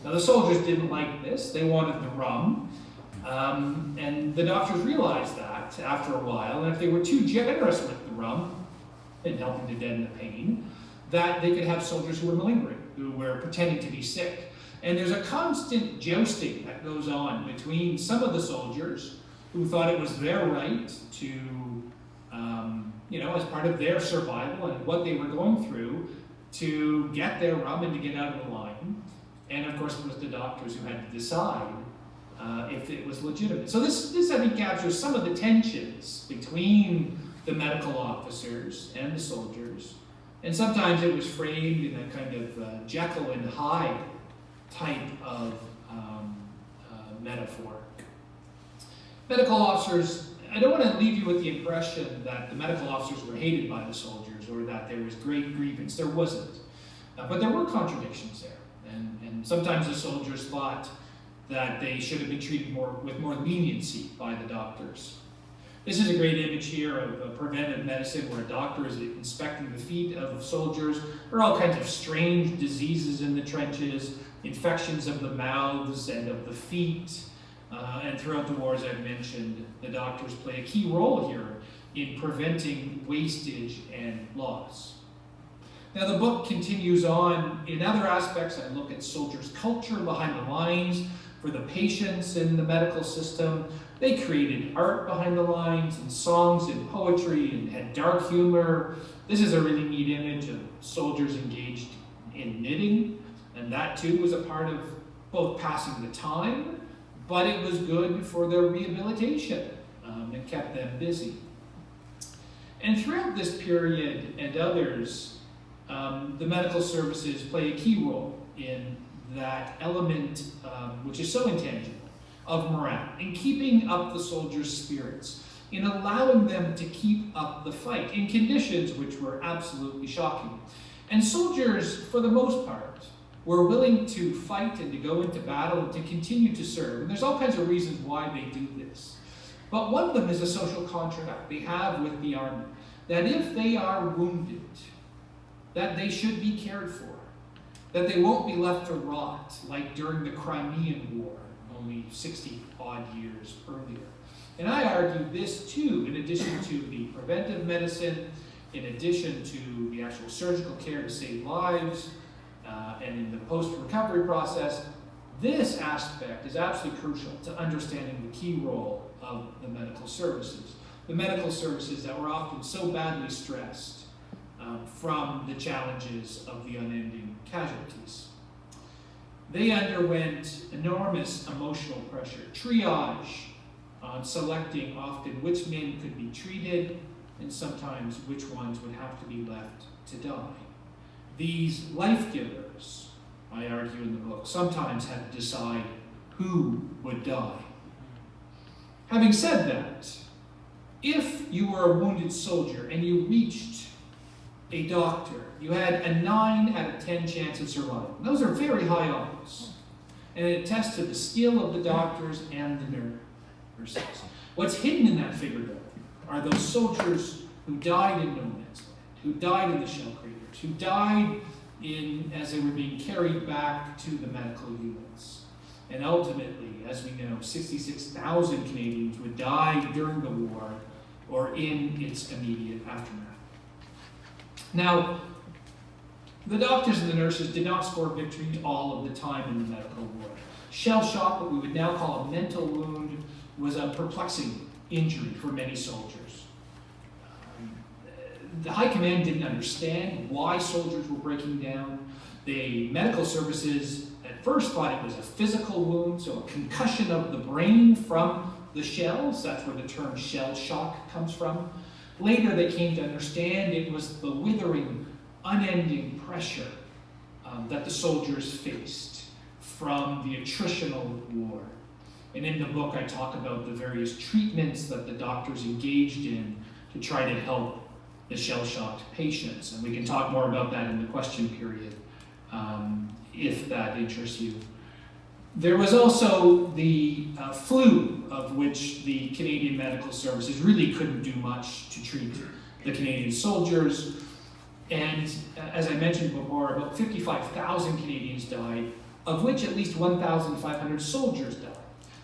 Now the soldiers didn't like this. They wanted the rum. And the doctors realized that after a while, and if they were too generous with the rum, in helping to deaden the pain, that they could have soldiers who were malingering, who were pretending to be sick. And there's a constant jousting that goes on between some of the soldiers who thought it was their right to, as part of their survival and what they were going through, to get their rum and to get out of the line. And of course, it was the doctors who had to decide if it was legitimate. So this I think, captures some of the tensions between the medical officers and the soldiers. And sometimes it was framed in a kind of Jekyll and Hyde type of metaphor. Medical officers, I don't want to leave you with the impression that the medical officers were hated by the soldiers or that there was great grievance. There wasn't. But there were contradictions there. And sometimes the soldiers thought that they should have been treated with more leniency by the doctors. This is a great image here of preventive medicine where a doctor is inspecting the feet of soldiers. There are all kinds of strange diseases in the trenches, infections of the mouths and of the feet. And throughout the wars I've mentioned, the doctors play a key role here in preventing wastage and loss. Now the book continues on. In other aspects, I look at soldiers' culture behind the lines for the patients in the medical system. They created art behind the lines and songs and poetry and had dark humor. This is a really neat image of soldiers engaged in knitting, and that too was a part of both passing the time, but it was good for their rehabilitation. It kept them busy. And throughout this period and others, the medical services play a key role in that element, which is so intangible, of morale, in keeping up the soldiers' spirits, in allowing them to keep up the fight in conditions which were absolutely shocking. And soldiers, for the most part, were willing to fight and to go into battle and to continue to serve. And there's all kinds of reasons why they do this. But one of them is a social contract they have with the army, that if they are wounded, that they should be cared for, that they won't be left to rot like during the Crimean War, only 60-odd years earlier. And I argue this too, in addition to the preventive medicine, in addition to the actual surgical care to save lives, and in the post-recovery process, this aspect is absolutely crucial to understanding the key role of the medical services. The medical services that were often so badly stressed from the challenges of the unending casualties. They underwent enormous emotional pressure, triage on selecting often which men could be treated and sometimes which ones would have to be left to die. These life givers, I argue in the book, sometimes had to decide who would die. Having said that, if you were a wounded soldier and you reached a doctor, you had a 9 out of 10 chance of survival. Those are very high odds. And it attests to the skill of the doctors and the nurses. What's hidden in that figure, though, are those soldiers who died in no man's land, who died in the shell craters, who died as they were being carried back to the medical units. And ultimately, as we know, 66,000 Canadians would die during the war or in its immediate aftermath. Now, the doctors and the nurses did not score victory all of the time in the medical war. Shell shock, what we would now call a mental wound, was a perplexing injury for many soldiers. The High Command didn't understand why soldiers were breaking down. The medical services at first thought it was a physical wound, so a concussion of the brain from the shells. That's where the term shell shock comes from. Later, they came to understand it was the withering, unending pressure that the soldiers faced from the attritional war. And in the book, I talk about the various treatments that the doctors engaged in to try to help the shell-shocked patients. And we can talk more about that in the question period, if that interests you. There was also the flu, of which the Canadian Medical Services really couldn't do much to treat the Canadian soldiers. And as I mentioned before, about 55,000 Canadians died, of which at least 1,500 soldiers died.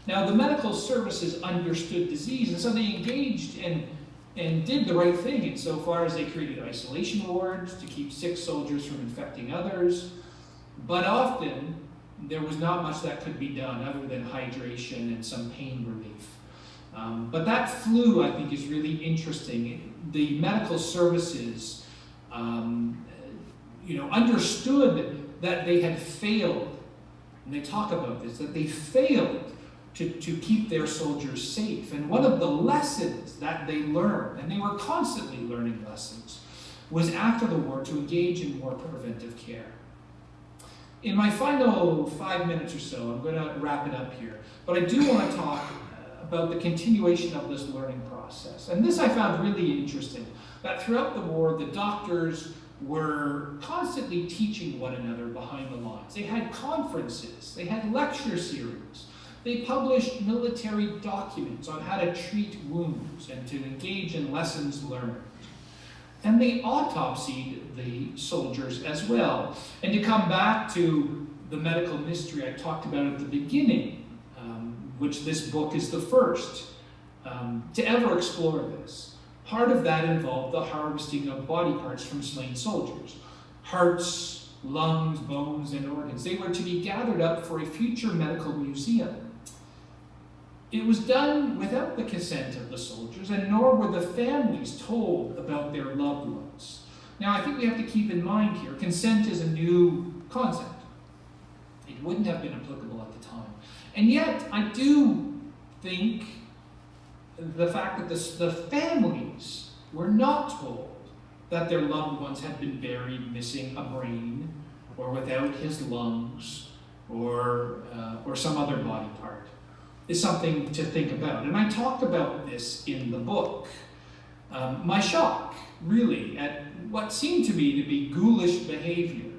Now, the medical services understood disease, and so they engaged and did the right thing insofar as they created isolation wards to keep sick soldiers from infecting others. But often, there was not much that could be done other than hydration and some pain relief. But that flu, I think, is really interesting. The medical services understood that they had failed, and they talk about this, that they failed to keep their soldiers safe. And one of the lessons that they learned, and they were constantly learning lessons, was after the war to engage in more preventive care. In my final 5 minutes or so, I'm going to wrap it up here, but I do want to talk about the continuation of this learning process. And this I found really interesting, that throughout the war, the doctors were constantly teaching one another behind the lines. They had conferences, they had lecture series, they published military documents on how to treat wounds and to engage in lessons learned. And they autopsied the soldiers as well. And to come back to the medical mystery I talked about at the beginning, which this book is the first to ever explore this, part of that involved the harvesting of body parts from slain soldiers. Hearts, lungs, bones, and organs. They were to be gathered up for a future medical museum. It was done without the consent of the soldiers, and nor were the families told about their loved ones. Now, I think we have to keep in mind here, consent is a new concept. It wouldn't have been applicable at the time. And yet, I do think the fact that the families were not told that their loved ones had been buried missing a brain, or without his lungs, or some other body part, is something to think about. And I talked about this in the book. My shock, really, at what seemed to be ghoulish behavior.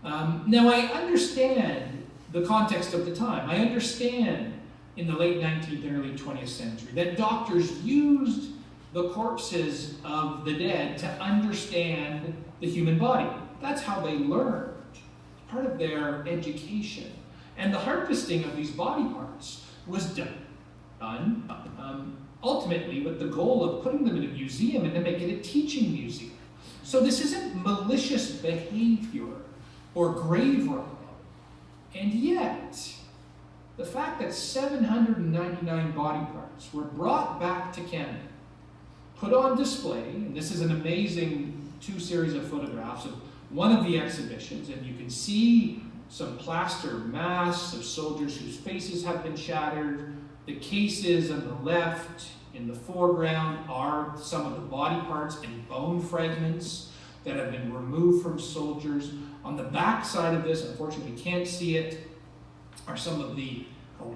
Now, I understand the context of the time. I understand in the late 19th and early 20th century that doctors used the corpses of the dead to understand the human body. That's how they learned. It's part of their education. And the harvesting of these body parts was done ultimately with the goal of putting them in a museum and to make it a teaching museum. So this isn't malicious behavior or grave robbing. And yet, the fact that 799 body parts were brought back to Canada, put on display, and this is an amazing 2 series of photographs of one of the exhibitions, and you can see some plaster masks of soldiers whose faces have been shattered. The cases on the left in the foreground are some of the body parts and bone fragments that have been removed from soldiers. On the back side of this, unfortunately we can't see it, are some of the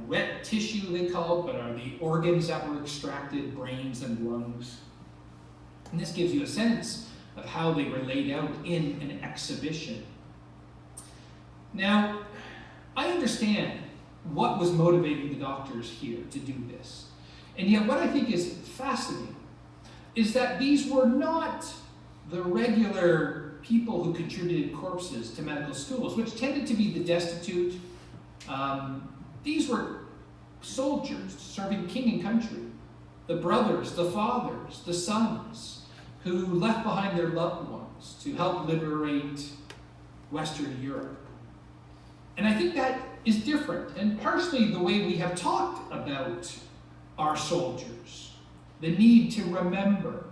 wet tissue they call it, but are the organs that were extracted, brains and lungs. And this gives you a sense of how they were laid out in an exhibition. Now, I understand what was motivating the doctors here to do this. And yet what I think is fascinating is that these were not the regular people who contributed corpses to medical schools, which tended to be the destitute. These were soldiers serving king and country, the brothers, the fathers, the sons, who left behind their loved ones to help liberate Western Europe. And I think that is different, and partially the way we have talked about our soldiers, the need to remember,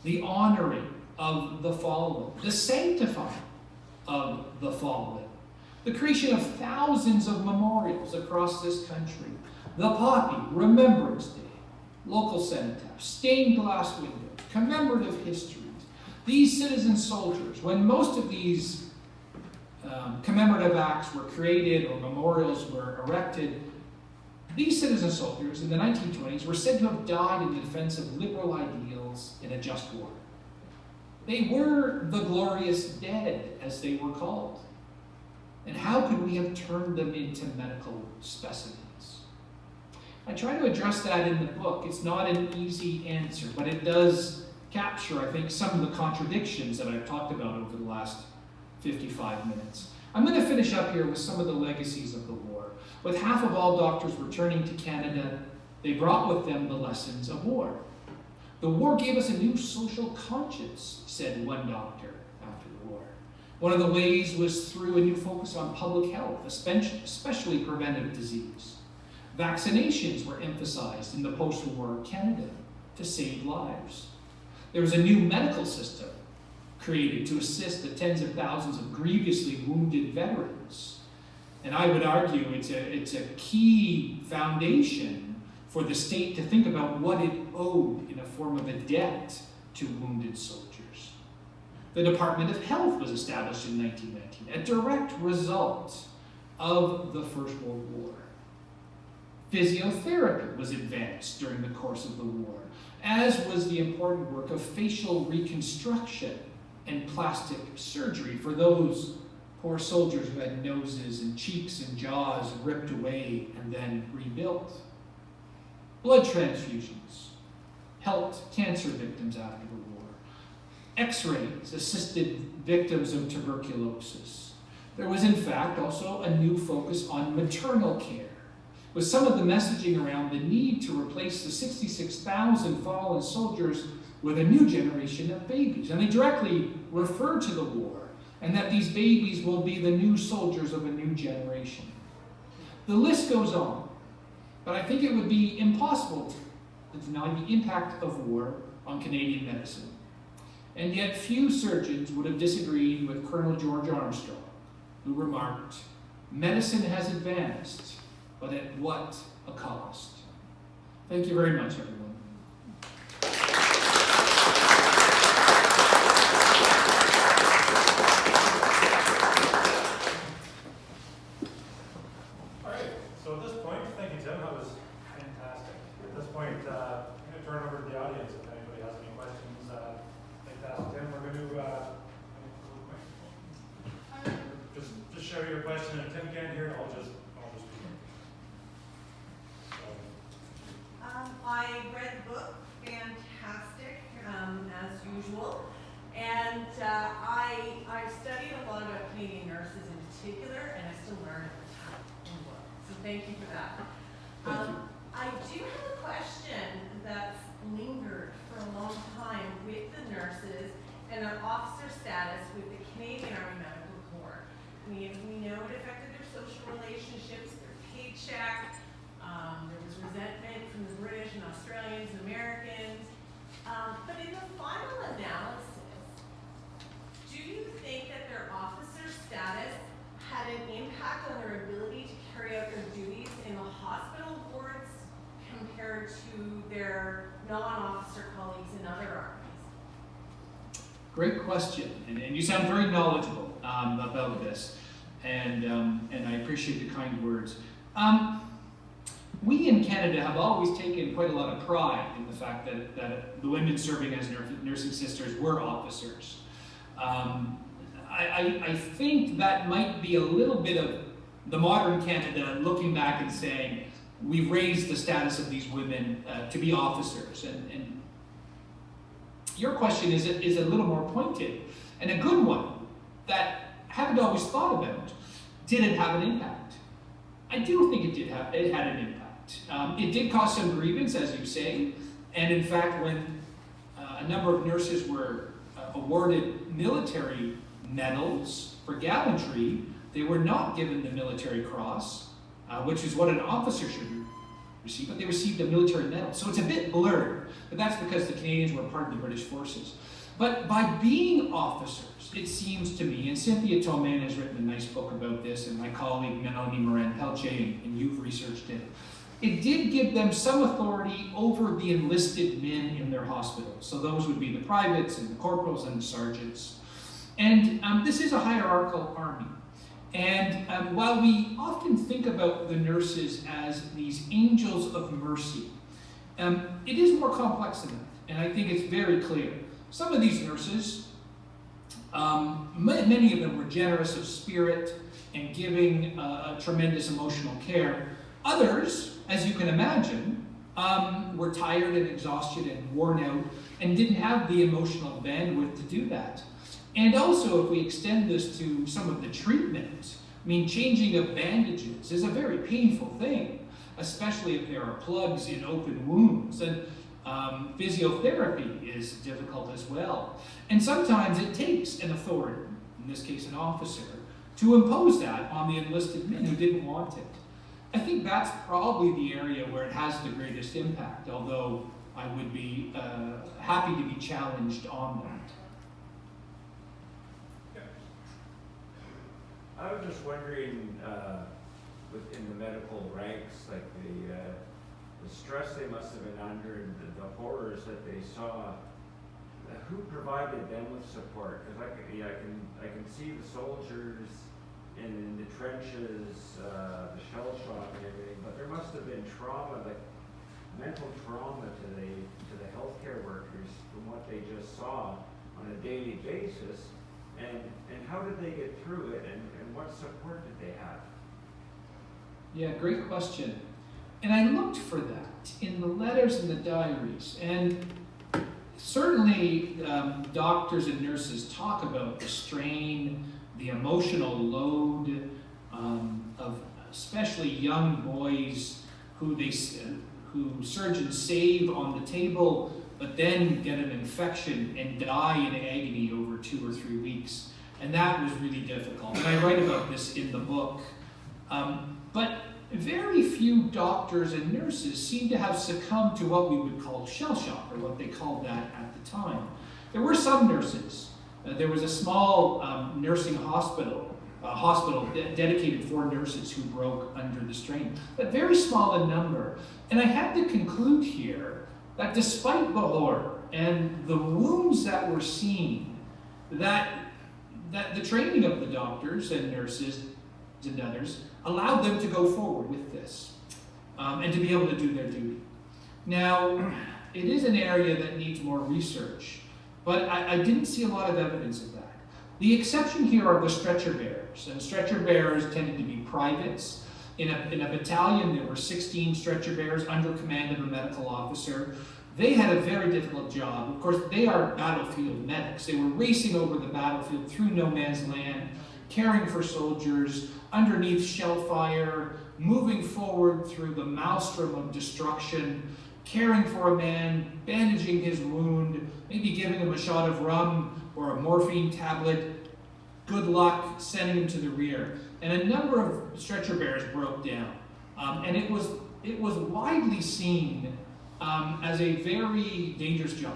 the honoring of the fallen, the sanctifying of the fallen. the creation of thousands of memorials across this country, the Poppy, Remembrance Day, local cenotaph, stained glass windows, commemorative histories. These citizen soldiers, when most of these commemorative acts were created or memorials were erected, these citizen soldiers in the 1920s were said to have died in the defense of liberal ideals in a just war. They were the glorious dead, as they were called. And how could we have turned them into medical specimens? I try to address that in the book. It's not an easy answer, but it does capture, I think, some of the contradictions that I've talked about over the last 55 minutes. I'm going to finish up here with some of the legacies of the war. With half of all doctors returning to Canada, they brought with them the lessons of war. The war gave us a new social conscience, said one doctor after the war. One of the ways was through a new focus on public health, especially preventive disease. Vaccinations were emphasized in the post-war Canada to save lives. There was a new medical system created to assist the tens of thousands of grievously wounded veterans. And I would argue it's a key foundation for the state to think about what it owed in a form of a debt to wounded soldiers. The Department of Health was established in 1919, a direct result of the First World War. Physiotherapy was advanced during the course of the war, as was the important work of facial reconstruction and plastic surgery for those poor soldiers who had noses and cheeks and jaws ripped away and then rebuilt. Blood transfusions helped cancer victims after the war. X-rays assisted victims of tuberculosis. There was, in fact, also a new focus on maternal care, with some of the messaging around the need to replace the 66,000 fallen soldiers with a new generation of babies. And they directly refer to the war, and that these babies will be the new soldiers of a new generation. The list goes on, but I think it would be impossible to deny the impact of war on Canadian medicine. And yet few surgeons would have disagreed with Colonel George Armstrong, who remarked, "Medicine has advanced, but at what a cost?" Thank you very much, everyone. All right, so at this point, thank you, Tim, that was fantastic. At this point, I'm going to turn it over to the audience if anybody has any questions. I'd like to ask Tim, we're going to just share your question, and Tim can't hear, I'll just I read the book, fantastic, as usual, and I've studied a lot about Canadian nurses in particular, and I still learn every time in the book, so thank you for that. I do have a question that's lingered for a long time with the nurses and their officer status with the Canadian Army Medical Corps. We know it affected their social relationships, their paycheck. There was resentment from the British and Australians and Americans. But in the final analysis, do you think that their officer status had an impact on their ability to carry out their duties in the hospital wards compared to their non-officer colleagues in other armies? Great question, and you sound very knowledgeable about this, and I appreciate the kind words. We in Canada have always taken quite a lot of pride in the fact that the women serving as nursing sisters were officers. I think that might be a little bit of the modern Canada looking back and saying, we've raised the status of these women to be officers. And your question is a little more pointed, and a good one that I haven't always thought about. Did it have an impact? I do think it had an impact. It did cause some grievance, as you say, and in fact, when a number of nurses were awarded military medals for gallantry, they were not given the Military Cross, which is what an officer should receive, but they received a military medal. So it's a bit blurred, but that's because the Canadians were part of the British forces. But by being officers, it seems to me, and Cynthia Tolman has written a nice book about this, and my colleague Melanie Moran-Pelche, and you've researched it, it did give them some authority over the enlisted men in their hospitals. So those would be the privates and the corporals and the sergeants. And this is a hierarchical army. And while we often think about the nurses as these angels of mercy, it is more complex than that. And I think it's very clear. Some of these nurses, many of them were generous of spirit and giving a tremendous emotional care. Others, as you can imagine, were tired and exhausted and worn out and didn't have the emotional bandwidth to do that. And also, if we extend this to some of the treatment, I mean, changing of bandages is a very painful thing, especially if there are plugs in open wounds. And physiotherapy is difficult as well. And sometimes it takes an authority, in this case an officer, to impose that on the enlisted men who didn't want it. I think that's probably the area where it has the greatest impact, although I would be happy to be challenged on that. I was just wondering, within the medical ranks, like the stress they must have been under, and the horrors that they saw, who provided them with support? Because I can see the soldiers in the trenches, the shell shock and everything, but there must have been trauma, like mental trauma to the healthcare workers from what they just saw on a daily basis. And how did they get through it, and what support did they have? Yeah, great question. And I looked for that in the letters and the diaries. And certainly doctors and nurses talk about the strain, the emotional load of especially young boys who surgeons save on the table, but then get an infection and die in agony over 2 or 3 weeks. And that was really difficult. And I write about this in the book. But very few doctors and nurses seem to have succumbed to what we would call shell shock, or what they called that at the time. There were some nurses. There was a small nursing hospital, dedicated for nurses who broke under the strain, but very small in number. And I had to conclude here that despite the horror and the wounds that were seen, that the training of the doctors and nurses and others allowed them to go forward with this and to be able to do their duty. Now, it is an area that needs more research, but I didn't see a lot of evidence of that. The exception here are the stretcher bearers, and stretcher bearers tended to be privates. In a battalion, there were 16 stretcher bearers under command of a medical officer. They had a very difficult job. Of course, they are battlefield medics. They were racing over the battlefield through no man's land, caring for soldiers, underneath shell fire, moving forward through the maelstrom of destruction, caring for a man, bandaging his wound, maybe giving him a shot of rum or a morphine tablet. Good luck, sending him to the rear. And a number of stretcher bearers broke down. And it was widely seen as a very dangerous job.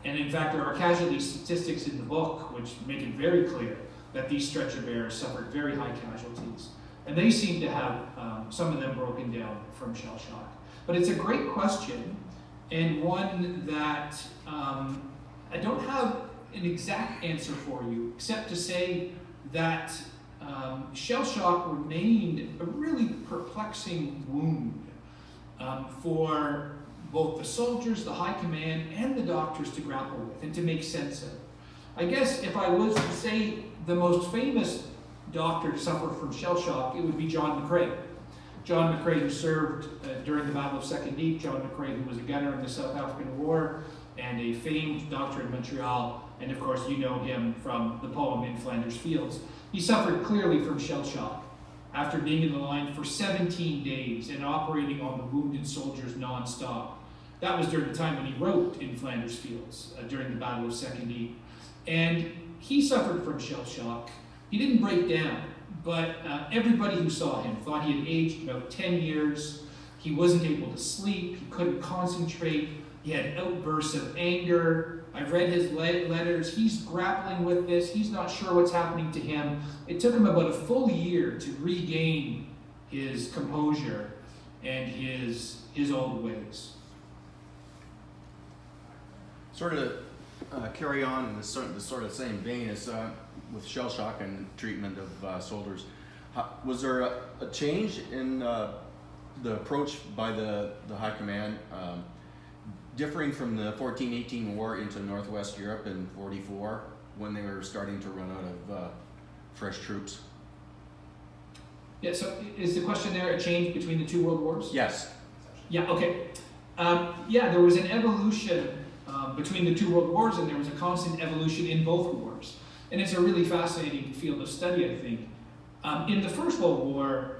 And in fact, there are casualty statistics in the book which make it very clear that these stretcher bearers suffered very high casualties. And they seem to have, some of them broken down from shell shock. But it's a great question, and one that I don't have an exact answer for you, except to say that shell shock remained a really perplexing wound for both the soldiers, the high command, and the doctors to grapple with and to make sense of. I guess if I was to say the most famous doctor to suffer from shell shock, it would be John McCrae. John McCrae, who served during the Battle of Second Deep, John McCrae, who was a gunner in the South African War, and a famed doctor in Montreal, and of course you know him from the poem In Flanders Fields. He suffered clearly from shell shock after being in the line for 17 days and operating on the wounded soldiers non-stop. That was during the time when he wrote In Flanders Fields, during the Battle of Second Deep. And he suffered from shell shock. He didn't break down, but everybody who saw him thought he had aged about 10 years. He wasn't able to sleep, he couldn't concentrate, he had outbursts of anger, I've read his letters. He's grappling with this. He's not sure what's happening to him. It took him about a full year to regain his composure and his old ways. Sort of carry on in the sort of same vein as with shell shock and treatment of soldiers. Was there a change in the approach by the High Command, differing from the 14-18 war into Northwest Europe in 44, when they were starting to run out of fresh troops? Yeah, so is the question there a change between the two world wars? Yes. Yeah, okay. Yeah, there was an evolution between the two world wars, and there was a constant evolution in both wars. And it's a really fascinating field of study, I think. In the First World War,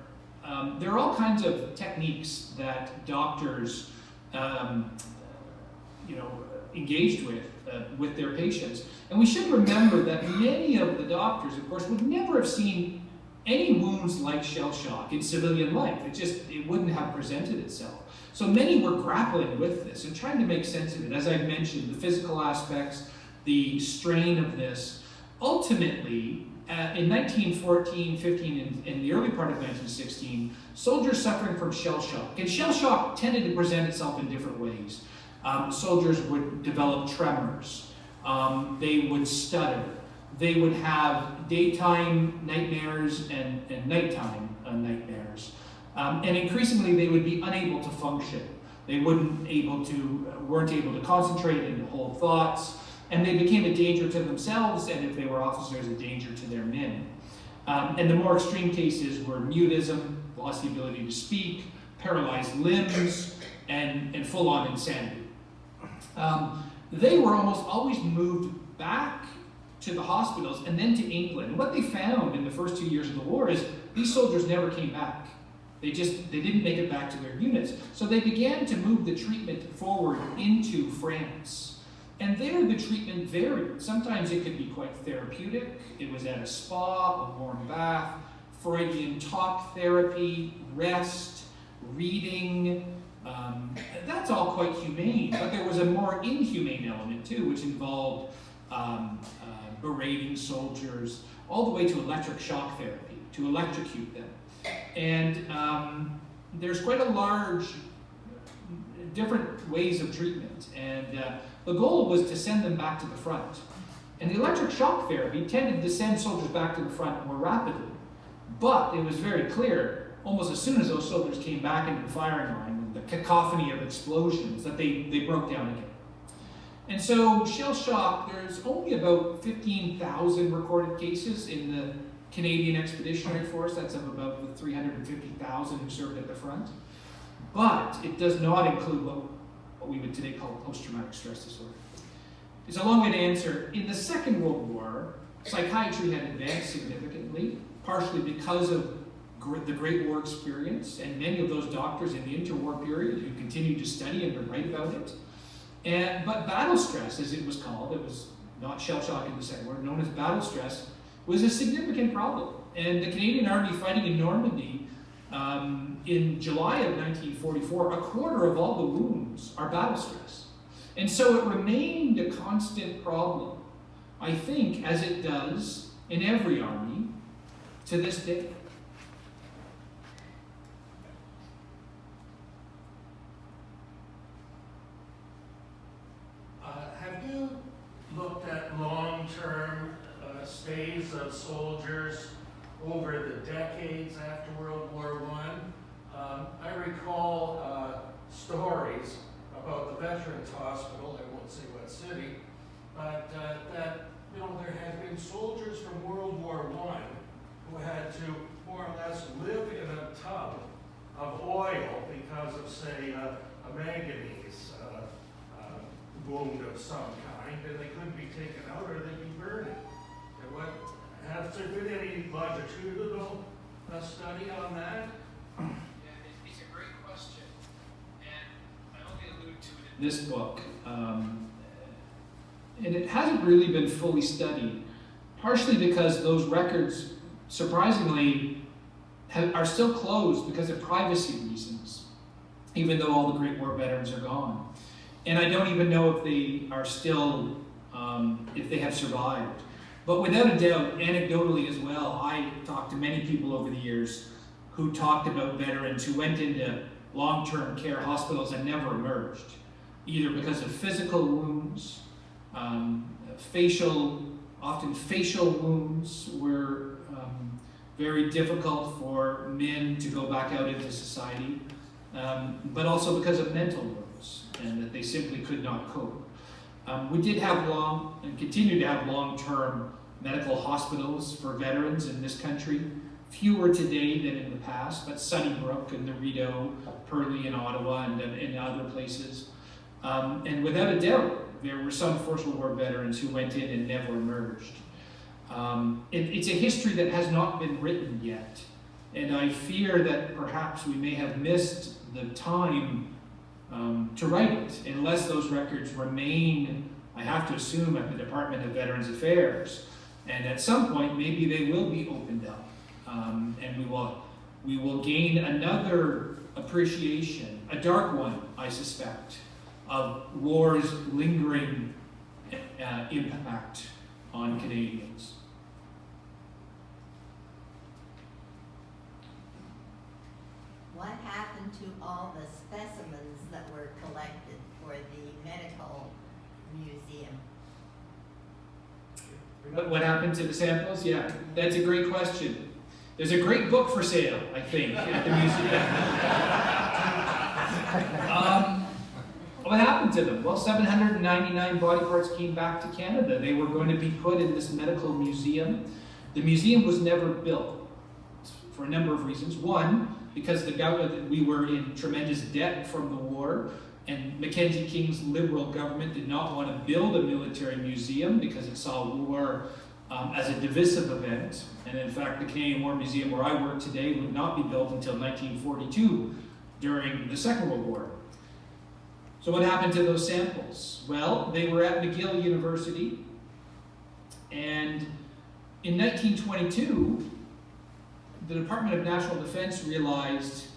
there are all kinds of techniques that doctors engaged with their patients. And we should remember that many of the doctors, of course, would never have seen any wounds like shell shock in civilian life. It wouldn't have presented itself. So many were grappling with this and trying to make sense of it. As I mentioned, the physical aspects, the strain of this. Ultimately, in 1914, 15, and the early part of 1916, soldiers suffering from shell shock. And shell shock tended to present itself in different ways. Soldiers would develop tremors. They would stutter. They would have daytime nightmares and nighttime nightmares. And increasingly, they would be unable to function. They weren't able to concentrate and hold thoughts. And they became a danger to themselves, and if they were officers, a danger to their men. And the more extreme cases were mutism, lost the ability to speak, paralyzed limbs, and full-on insanity. They were almost always moved back to the hospitals and then to England. And what they found in the first 2 years of the war is these soldiers never came back. They didn't make it back to their units. So they began to move the treatment forward into France. And there the treatment varied. Sometimes it could be quite therapeutic. It was at a spa, a warm bath, Freudian talk therapy, rest, reading. That's all quite humane, but there was a more inhumane element too, which involved berating soldiers, all the way to electric shock therapy, to electrocute them. And there's quite a large different ways of treatment, and the goal was to send them back to the front. And the electric shock therapy tended to send soldiers back to the front more rapidly. But it was very clear, almost as soon as those soldiers came back into the firing line, the cacophony of explosions, that they broke down again. And so shell shock, there's only about 15,000 recorded cases in the Canadian Expeditionary Force. That's of about the 350,000 who served at the front. But it does not include what we would today call post-traumatic stress disorder. It's a long way to answer. In the Second World War, psychiatry had advanced significantly, partially because of the Great War experience, and many of those doctors in the interwar period who continued to study and to write about it. But battle stress, as it was called, it was not shell shock in the Second War, known as battle stress, was a significant problem. And the Canadian Army fighting in Normandy in July of 1944, a quarter of all the wounds are battle stress. And so it remained a constant problem, I think, as it does in every army to this day. Have you looked at long-term stays of soldiers over the decades after World War I? I recall stories about the Veterans Hospital, I won't say what city, but that there had been soldiers from World War I who had to more or less live in a tub of oil because of, say, a manganese wound of some kind, and they couldn't be taken out or they'd be burning. Has there been any longitudinal study on that? Yeah, it's a great question, and I only allude to it in this book. And it hasn't really been fully studied, partially because those records, surprisingly, are still closed because of privacy reasons, even though all the Great War veterans are gone. And I don't even know if they are still, if they have survived. But without a doubt, anecdotally as well, I talked to many people over the years who talked about veterans who went into long-term care hospitals and never emerged, either because of physical wounds, often facial wounds were very difficult for men to go back out into society, but also because of mental wounds, and that they simply could not cope. We did have and continue to have long-term medical hospitals for veterans in this country, fewer today than in the past, but Sunnybrook and the Rideau, Purley in Ottawa, and in other places. And without a doubt, there were some First World War veterans who went in and never emerged. It's a history that has not been written yet, and I fear that perhaps we may have missed the time to write it, unless those records remain, I have to assume, at the Department of Veterans Affairs. And at some point, maybe they will be opened up, and we will gain another appreciation, a dark one, I suspect, of war's lingering impact on Canadians. What happened to all the specimens that were collected for the medical museum? What happened to the samples? Yeah, that's a great question. There's a great book for sale, I think, at the museum. What happened to them? Well, 799 body parts came back to Canada. They were going to be put in this medical museum. The museum was never built for a number of reasons. One, because the government, we were in tremendous debt from the war, and Mackenzie King's Liberal government did not want to build a military museum because it saw war as a divisive event. And in fact, the Canadian War Museum, where I work today, would not be built until 1942 during the Second World War. So what happened to those samples? Well, they were at McGill University, and in 1922, the Department of National Defense realized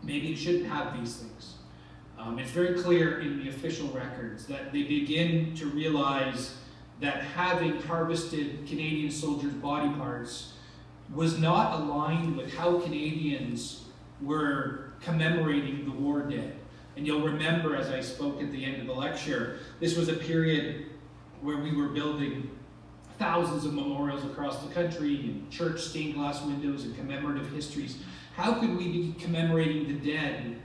maybe it shouldn't have these things. It's very clear in the official records that they begin to realize that having harvested Canadian soldiers' body parts was not aligned with how Canadians were commemorating the war dead. And you'll remember, as I spoke at the end of the lecture, this was a period where we were building thousands of memorials across the country, and church stained glass windows and commemorative histories. How could we be commemorating the dead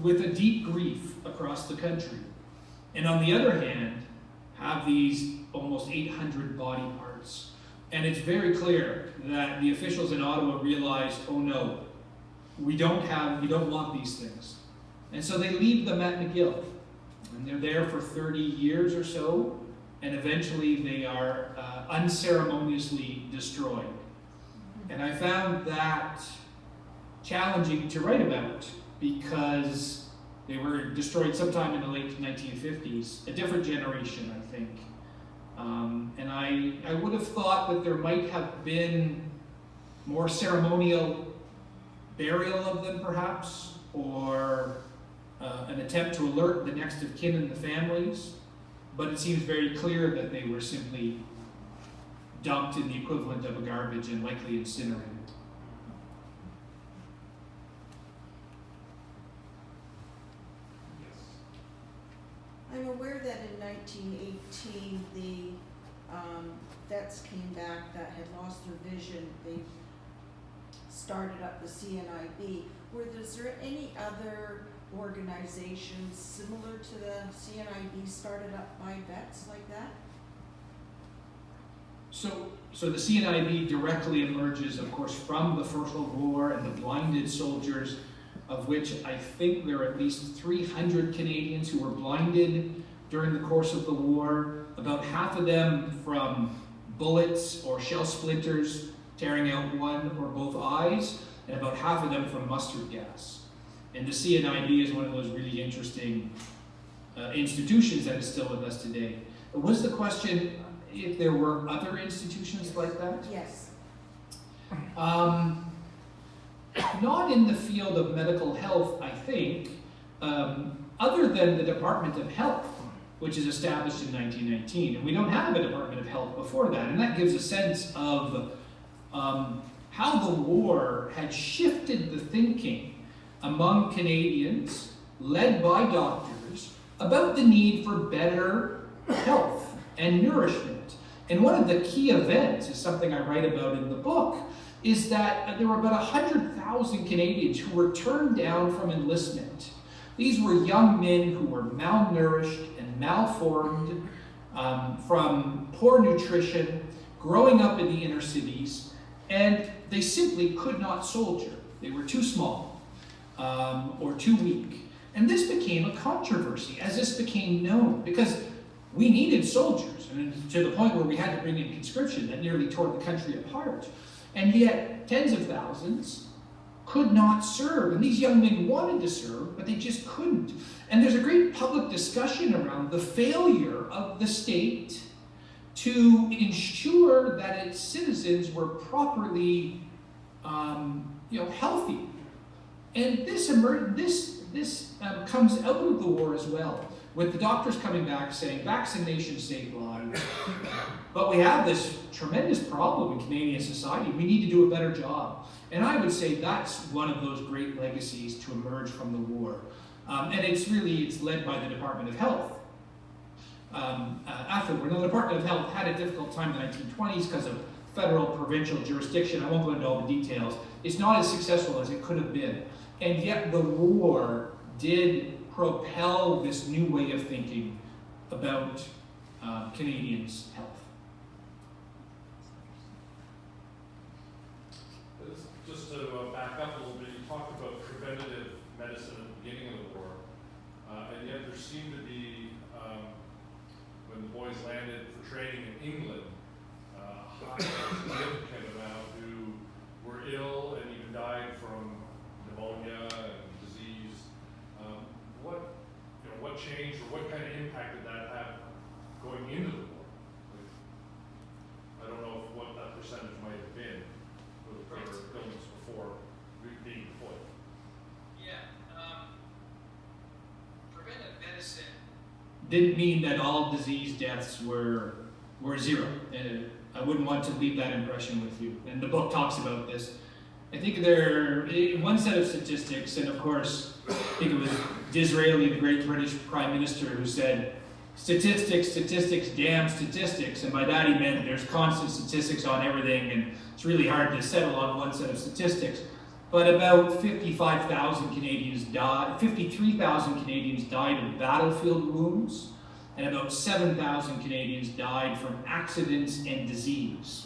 with a deep grief across the country? And on the other hand, have these almost 800 body parts. And it's very clear that the officials in Ottawa realized, oh no, we don't want these things. And so they leave them at McGill. And they're there for 30 years or so, and eventually they are unceremoniously destroyed. And I found that challenging to write about because they were destroyed sometime in the late 1950s, a different generation, I think. And I would have thought that there might have been more ceremonial burial of them, perhaps, or an attempt to alert the next of kin and the families. But it seems very clear that they were simply dumped in the equivalent of a garbage and likely incinerated. I'm aware that in 1918, the vets came back that had lost their vision. They started up the CNIB. Were there any other organizations similar to the CNIB started up by vets like that? So the CNIB directly emerges, of course, from the First World War and the blinded soldiers, of which I think there are at least 300 Canadians who were blinded during the course of the war, about half of them from bullets or shell splinters tearing out one or both eyes, and about half of them from mustard gas. And the CNIB is one of those really interesting institutions that is still with us today. Was the question if there were other institutions like that? Yes. Not in the field of medical health, I think. other than the Department of Health, which is established in 1919. And we don't have a Department of Health before that. And that gives a sense of how the war had shifted the thinking among Canadians, led by doctors, about the need for better health and nourishment. And one of the key events, is something I write about in the book, is that there were about 100,000 Canadians who were turned down from enlistment. These were young men who were malnourished and malformed from poor nutrition, growing up in the inner cities, and they simply could not soldier. They were too small or too weak. And this became a controversy as this became known, because we needed soldiers, and to the point where we had to bring in conscription that nearly tore the country apart. And yet, tens of thousands could not serve. And these young men wanted to serve, but they just couldn't. And there's a great public discussion around the failure of the state to ensure that its citizens were properly healthy. And this comes out of the war as well, with the doctors coming back saying vaccination saved lives. But we have this tremendous problem in Canadian society. We need to do a better job. And I would say that's one of those great legacies to emerge from the war. And it's led by the Department of Health. Afterward, the Department of Health had a difficult time in the 1920s because of federal provincial jurisdiction. I won't go into all the details. It's not as successful as it could have been. And yet the war did propel this new way of thinking about Canadians' health. Just to back up a little bit, you talked about preventative medicine at the beginning of the war, and yet there seemed to be, when the boys landed for training in England, a high significant amount who were ill and even died from pneumonia and disease. What changed, or what kind of impact did that have going into the war? I don't know what that percentage might have been for illness before being deployed. Yeah, preventive medicine didn't mean that all disease deaths were zero. I wouldn't want to leave that impression with you. And the book talks about this. I think one set of statistics, and of course, I think it was Disraeli, the great British Prime Minister, who said, statistics, statistics, damn statistics. And by that he meant there's constant statistics on everything, and it's really hard to settle on one set of statistics. But about 53,000 Canadians died of battlefield wounds, and about 7,000 Canadians died from accidents and disease.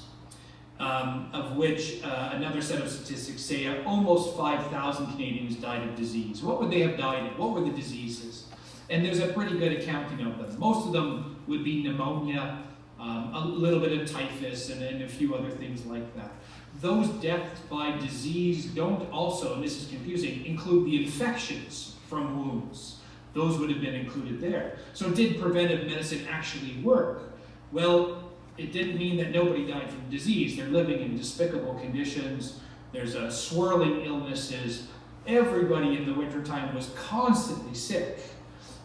Of which another set of statistics say almost 5,000 Canadians died of disease. What would they have died of? What were the diseases? And there's a pretty good accounting of them. Most of them would be pneumonia, a little bit of typhus, and a few other things like that. Those deaths by disease don't also, and this is confusing, include the infections from wounds. Those would have been included there. So did preventive medicine actually work? Well, it didn't mean that nobody died from disease. They're living in despicable conditions. There's swirling illnesses. Everybody in the wintertime was constantly sick.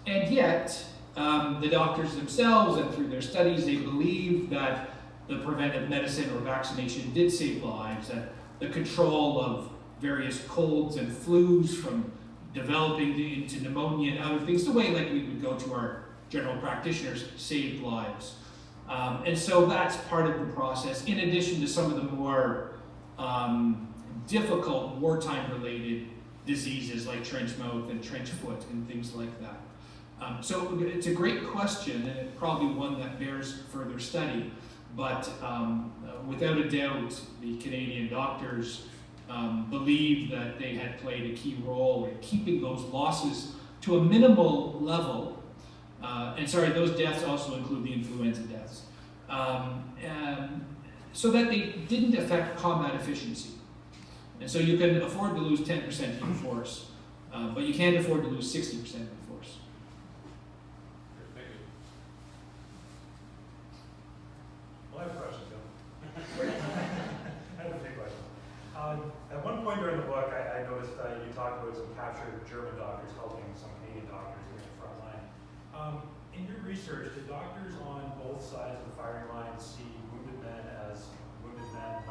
And yet, the doctors themselves and through their studies, they believed that the preventive medicine or vaccination did save lives, that the control of various colds and flus from developing into pneumonia and other things, the way like we would go to our general practitioners, saved lives. And so that's part of the process, in addition to some of the more difficult wartime-related diseases like trench mouth and trench foot and things like that. So it's a great question, and it's probably one that bears further study. But without a doubt, the Canadian doctors believed that they had played a key role in keeping those losses to a minimal level. And sorry, those deaths also include the influenza deaths. So that they didn't affect combat efficiency. And so you can afford to lose 10% in force, but you can't afford to lose 60% in force. Thank you. Well, I have a question, Bill. I have a big question. At one point during the book, I noticed you talked about some captured German doctors helping some research, did doctors on both sides of the firing line see wounded men as wounded men,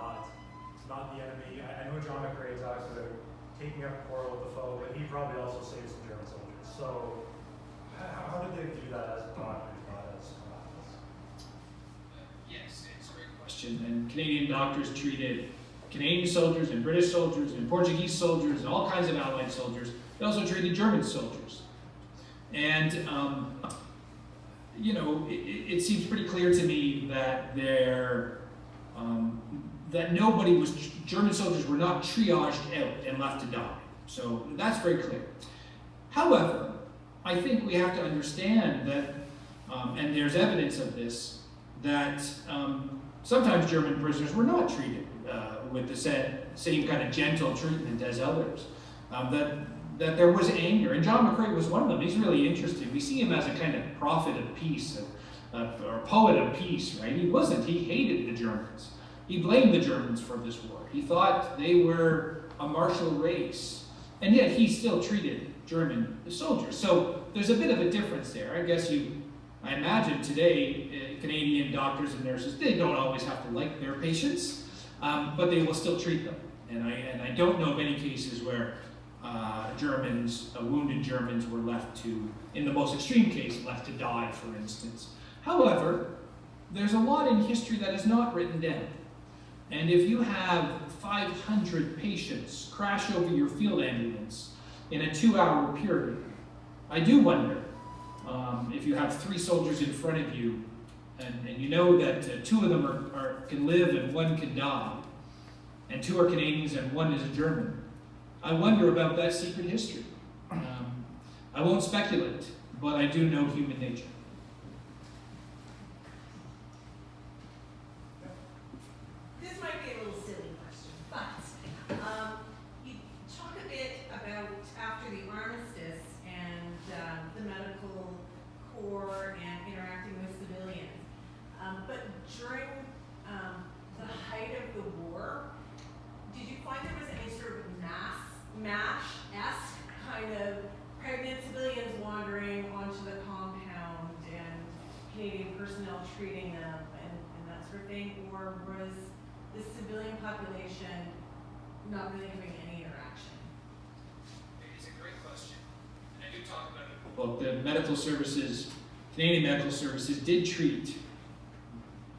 not the enemy? I know John McRae talks about taking up a quarrel with the foe, but he probably also saved some German soldiers. So how did they view that as doctors, not as combatants? Yes, it's a great question. And Canadian doctors treated Canadian soldiers and British soldiers and Portuguese soldiers and all kinds of allied soldiers. They also treated German soldiers. And, you know, it seems pretty clear to me that that nobody was, German soldiers were not triaged out and left to die. So that's very clear. However, I think we have to understand that, and there's evidence of this, that sometimes German prisoners were not treated with the same kind of gentle treatment as others. That there was anger, and John McRae was one of them. He's really interesting. We see him as a kind of prophet of peace, or poet of peace, right? He wasn't. He hated the Germans. He blamed the Germans for this war. He thought they were a martial race, and yet he still treated German soldiers. So there's a bit of a difference there. I imagine today, Canadian doctors and nurses, they don't always have to like their patients, but they will still treat them. And I don't know of any cases where wounded Germans were left to, in the most extreme case, left to die, for instance. However, there's a lot in history that is not written down. And if you have 500 patients crash over your field ambulance in a 2-hour period, I do wonder if you have 3 soldiers in front of you, and you know that 2 of them can live and 1 can die, and 2 are Canadians and 1 is a German. I wonder about that secret history. I won't speculate, but I do know human nature. This might be a little silly question, but you talk a bit about after the armistice and the medical corps and interacting with civilians. But during the height of the war, did you find there was any sort of MASH-esque kind of pregnant civilians wandering onto the compound and Canadian personnel treating them and that sort of thing? Or was the civilian population not really having any interaction? It's a great question. And I do talk about it. Well, the medical services, Canadian medical services, did treat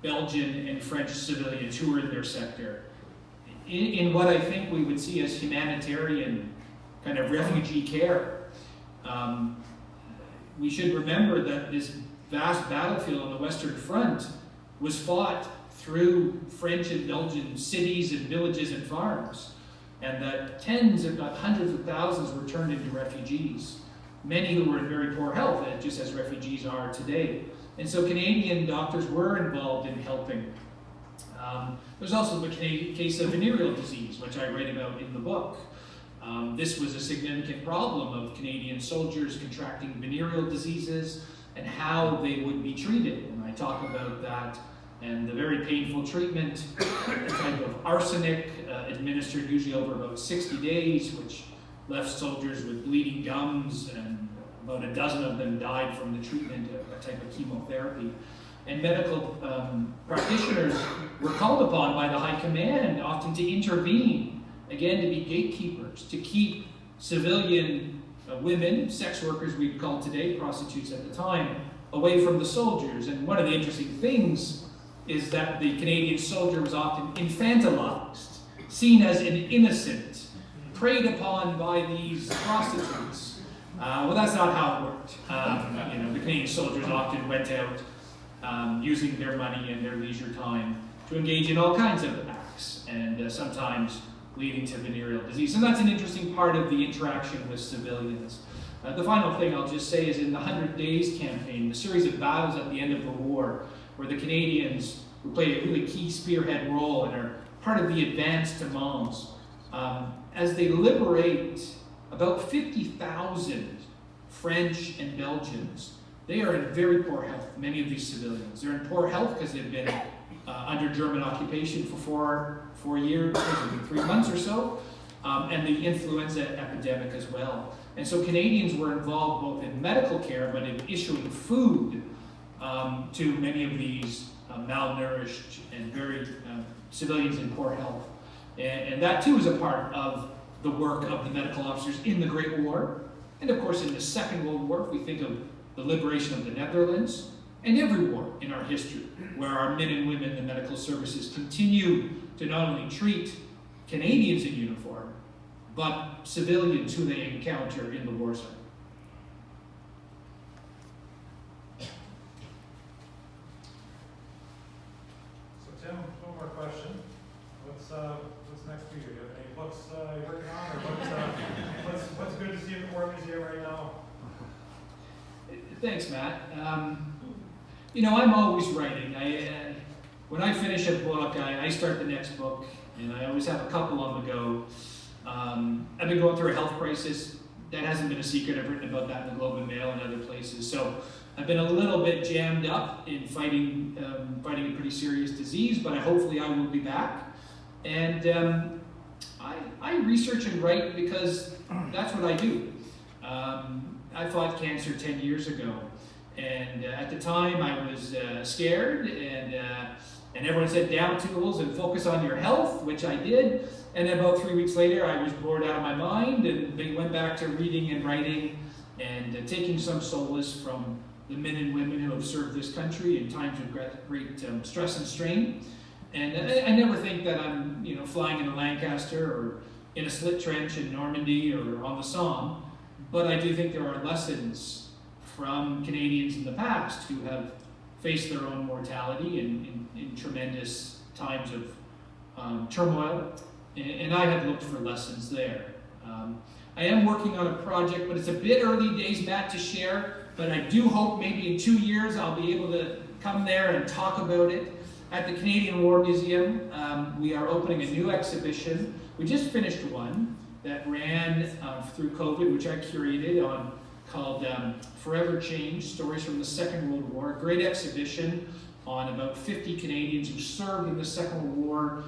Belgian and French civilians who were in their sector in what I think we would see as humanitarian kind of refugee care. We should remember that this vast battlefield on the Western Front was fought through French and Belgian cities and villages and farms, and that tens, if not hundreds of thousands were turned into refugees, many who were in very poor health, just as refugees are today. And so Canadian doctors were involved in helping. There's also the case of venereal disease, which I write about in the book. This was a significant problem of Canadian soldiers contracting venereal diseases and how they would be treated. And I talk about that and the very painful treatment, a type of arsenic administered usually over about 60 days, which left soldiers with bleeding gums, and about a dozen of them died from the treatment, a type of chemotherapy. And medical practitioners were called upon by the High Command often to intervene, again to be gatekeepers, to keep civilian women, sex workers we'd call today, prostitutes at the time, away from the soldiers. And one of the interesting things is that the Canadian soldier was often infantilized, seen as an innocent, preyed upon by these prostitutes. Well, that's not how it worked. The Canadian soldiers often went out using their money and their leisure time to engage in all kinds of acts, and sometimes leading to venereal disease. And that's an interesting part of the interaction with civilians. The final thing I'll just say is in the 100 Days campaign, the series of battles at the end of the war, where the Canadians, who played a really key spearhead role and are part of the advance to Mons, as they liberate about 50,000 French and Belgians, they are in very poor health, many of these civilians. They're in poor health because they've been under German occupation for 4 years, 3 months or so, and the influenza epidemic as well. And so Canadians were involved both in medical care, but in issuing food to many of these malnourished and very civilians in poor health. And that too is a part of the work of the medical officers in the Great War. And of course in the Second World War, if we think of the liberation of the Netherlands, and every war in our history, where our men and women in the medical services continue to not only treat Canadians in uniform, but civilians who they encounter in the war zone. So Tim, one more question. What's next for you? Do you have any books you're working on, or what's good to see in the War Museum right now? Thanks, Matt. You know, I'm always writing. When I finish a book, I start the next book, and I always have a couple on the go. I've been going through a health crisis. That hasn't been a secret. I've written about that in the Globe and Mail and other places. So I've been a little bit jammed up in fighting a pretty serious disease, but hopefully I will be back. And I research and write because that's what I do. I fought cancer 10 years ago, and at the time I was scared, and everyone said down tools and focus on your health, which I did. And then about 3 weeks later, I was bored out of my mind, and they went back to reading and writing and taking some solace from the men and women who have served this country in times of great stress and strain. And I never think that I'm, flying in a Lancaster or in a slit trench in Normandy or on the Somme, but I do think there are lessons from Canadians in the past who have faced their own mortality in tremendous times of turmoil, and I have looked for lessons there. I am working on a project, but it's a bit early days, Matt, to share, but I do hope maybe in 2 years I'll be able to come there and talk about it. At the Canadian War Museum, we are opening a new exhibition. We just finished one that ran through COVID, which I curated called Forever Change, Stories from the Second World War. A great exhibition on about 50 Canadians who served in the Second World War,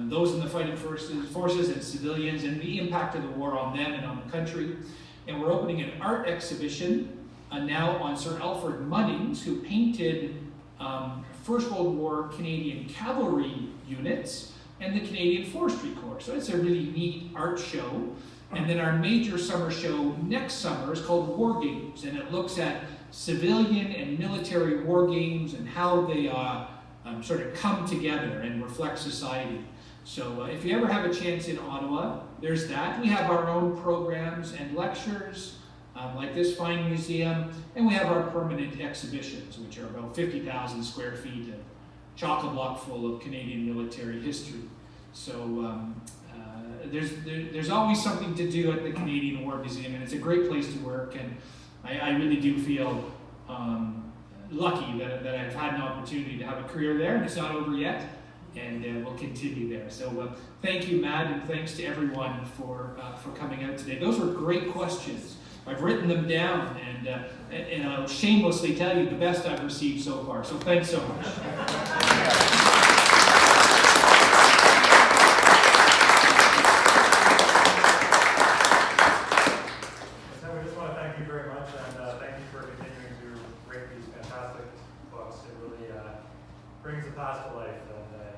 those in the fighting forces and civilians, and the impact of the war on them and on the country. And we're opening an art exhibition now on Sir Alfred Munnings, who painted First World War Canadian cavalry units and the Canadian Forestry Corps. So it's a really neat art show. And then our major summer show next summer is called War Games, and it looks at civilian and military war games and how they sort of come together and reflect society. So if you ever have a chance in Ottawa, there's that. We have our own programs and lectures, like this fine museum, and we have our permanent exhibitions, which are about 50,000 square feet of chock-a-block full of Canadian military history. So there's always something to do at the Canadian War Museum, and it's a great place to work, and I really do feel lucky that I've had an opportunity to have a career there, and it's not over yet, and we'll continue there. So thank you, Matt, and thanks to everyone for coming out today. Those were great questions. I've written them down, and I'll shamelessly tell you the best I've received so far. So thanks so much. So we just want to thank you very much, and thank you for continuing to write these fantastic books. It really brings the past to life, and